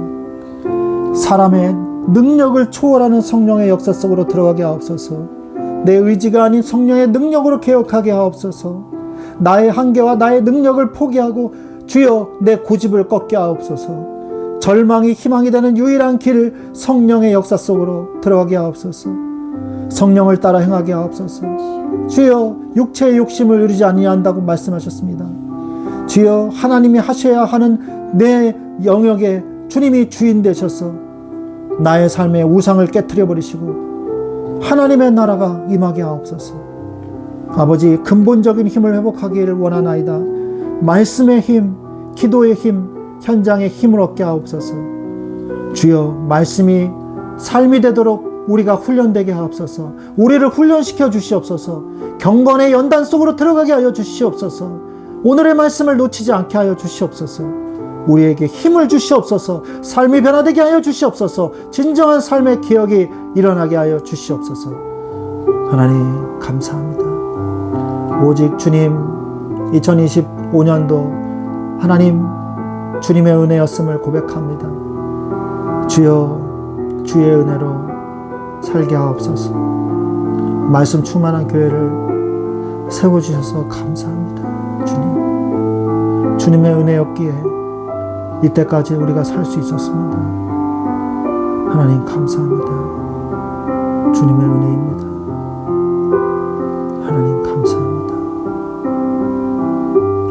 사람의 능력을 초월하는 성령의 역사 속으로 들어가게 하옵소서. 내 의지가 아닌 성령의 능력으로 개혁하게 하옵소서. 나의 한계와 나의 능력을 포기하고 주여 내 고집을 꺾게 하옵소서. 절망이 희망이 되는 유일한 길을 성령의 역사 속으로 들어가게 하옵소서. 성령을 따라 행하게 하옵소서. 주여 육체의 욕심을 누리지 아니한다고 말씀하셨습니다. 주여 하나님이 하셔야 하는 내 영역에 주님이 주인 되셔서 나의 삶의 우상을 깨트려 버리시고 하나님의 나라가 임하게 하옵소서. 아버지 근본적인 힘을 회복하기를 원하나이다. 말씀의 힘, 기도의 힘, 현장의 힘을 얻게 하옵소서. 주여 말씀이 삶이 되도록 우리가 훈련되게 하옵소서. 우리를 훈련시켜 주시옵소서. 경건의 연단 속으로 들어가게 하여 주시옵소서. 오늘의 말씀을 놓치지 않게 하여 주시옵소서. 우리에게 힘을 주시옵소서. 삶이 변화되게 하여 주시옵소서. 진정한 삶의 개혁이 일어나게 하여 주시옵소서. 하나님 감사합니다. 오직 주님 2025년도 하나님 주님의 은혜였음을 고백합니다. 주여 주의 은혜로 살게 하옵소서. 말씀 충만한 교회를 세워주셔서 감사합니다. 주님, 주님의 은혜였기에 이때까지 우리가 살 수 있었습니다. 하나님 감사합니다. 주님의 은혜입니다. 하나님 감사합니다.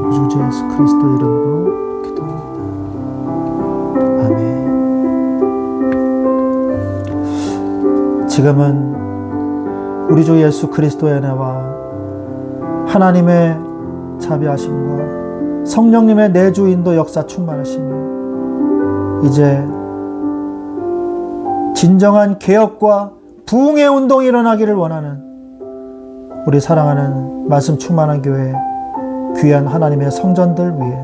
우리 주 예수 그리스도 이름으로 기도합니다. 아멘. 지금은 우리 주 예수 그리스도의 은혜와 하나님의 자비하심과 성령님의 내주인도 역사 충만하심이 이제 진정한 개혁과 부흥의 운동이 일어나기를 원하는 우리 사랑하는 말씀 충만한 교회 귀한 하나님의 성전들 위해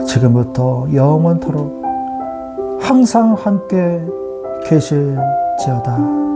지금부터 영원토록 항상 함께 계실지어다.